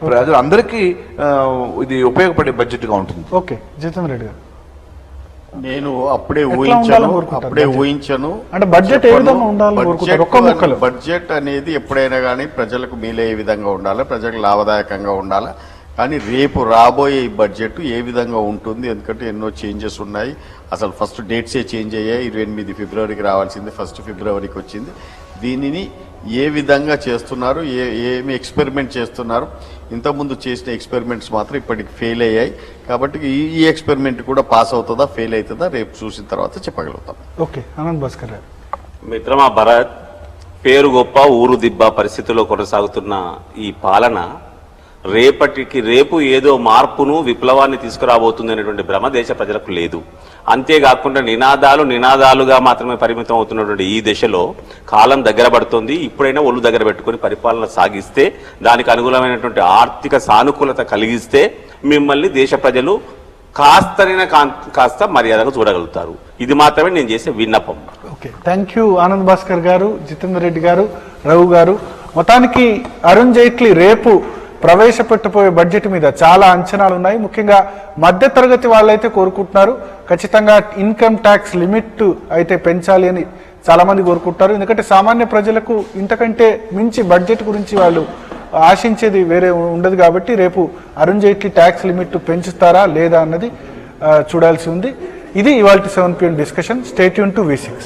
ప్రజలందరికీ ఇది ఉపయోగపడే బడ్జెట్ గా ఉంటుంది. ఓకే, జితేంద్ర రెడ్డి గారు. నేను అప్పుడే ఊహించను అంటే బడ్జెట్ ఏ విధంగా ఉండాలి? బడ్జెట్ అనేది ఎప్పుడైనా కానీ ప్రజలకు మేలయ్యే విధంగా ఉండాలి, ప్రజలకు లాభదాయకంగా ఉండాలి. కానీ రేపు రాబోయే ఈ బడ్జెట్ ఏ విధంగా ఉంటుంది? ఎందుకంటే ఎన్నో చేంజెస్ ఉన్నాయి. అసలు ఫస్ట్ డేట్సే చేంజ్ అయ్యాయి. 28 ఫిబ్రవరికి రావాల్సింది 1 ఫిబ్రవరికి వచ్చింది. దీనిని ఏ విధంగా చేస్తున్నారు, ఏమి ఎక్స్పెరిమెంట్ చేస్తున్నారు? ఇంతకుముందు చేసిన ఎక్స్పెరిమెంట్స్ మాత్రం ఇప్పటికి ఫెయిల్ అయ్యాయి. కాబట్టి ఈ ఎక్స్పెరిమెంట్ కూడా పాస్ అవుతుందా, ఫెయిల్ అవుతుందా రేపు చూసిన తర్వాత చెప్పగలుగుతాం. ఓకే, ఆనంద్ భాస్కర్ గారు. మిత్రమా భరత్, పేరు గొప్ప ఊరు దిబ్బ పరిస్థితుల్లో కొనసాగుతున్న ఈ పాలన రేపటికి రేపు ఏదో మార్పును విప్లవాన్ని తీసుకురాబోతుంది అనేటువంటి భ్రమ దేశ ప్రజలకు లేదు. అంతేకాకుండా నినాదాలుగా మాత్రమే పరిమితం అవుతున్నటువంటి ఈ దశలో కాలం దగ్గర పడుతుంది. ఇప్పుడైనా ఒళ్ళు దగ్గర పెట్టుకుని పరిపాలన సాగిస్తే, దానికి అనుగుణమైనటువంటి ఆర్థిక సానుకూలత కలిగిస్తే మిమ్మల్ని దేశ ప్రజలు కాస్త మర్యాదగా చూడగలుగుతారు. ఇది మాత్రమే నేను చేసే విన్నపం. Okay, thank you Anand Bhaskar గారు, జితేందర్ రెడ్డి గారు, రఘు గారు. మొత్తానికి అరుణ్ జైట్లీ రేపు ప్రవేశపెట్టబోయే బడ్జెట్ మీద చాలా అంచనాలు ఉన్నాయి. ముఖ్యంగా మధ్య తరగతి వాళ్ళైతే కోరుకుంటున్నారు ఖచ్చితంగా ఇన్కమ్ ట్యాక్స్ లిమిట్ అయితే పెంచాలి అని చాలా మంది కోరుకుంటున్నారు. ఎందుకంటే సామాన్య ప్రజలకు ఇంతకంటే మించి బడ్జెట్ గురించి వాళ్ళు ఆశించేది వేరే ఉండదు. కాబట్టి రేపు అరుణ్ జైట్లీ ట్యాక్స్ లిమిట్ పెంచుతారా లేదా అన్నది చూడాల్సి ఉంది. ఇది ఇవాల్టి 7 PM discussion. Stay tune to V6.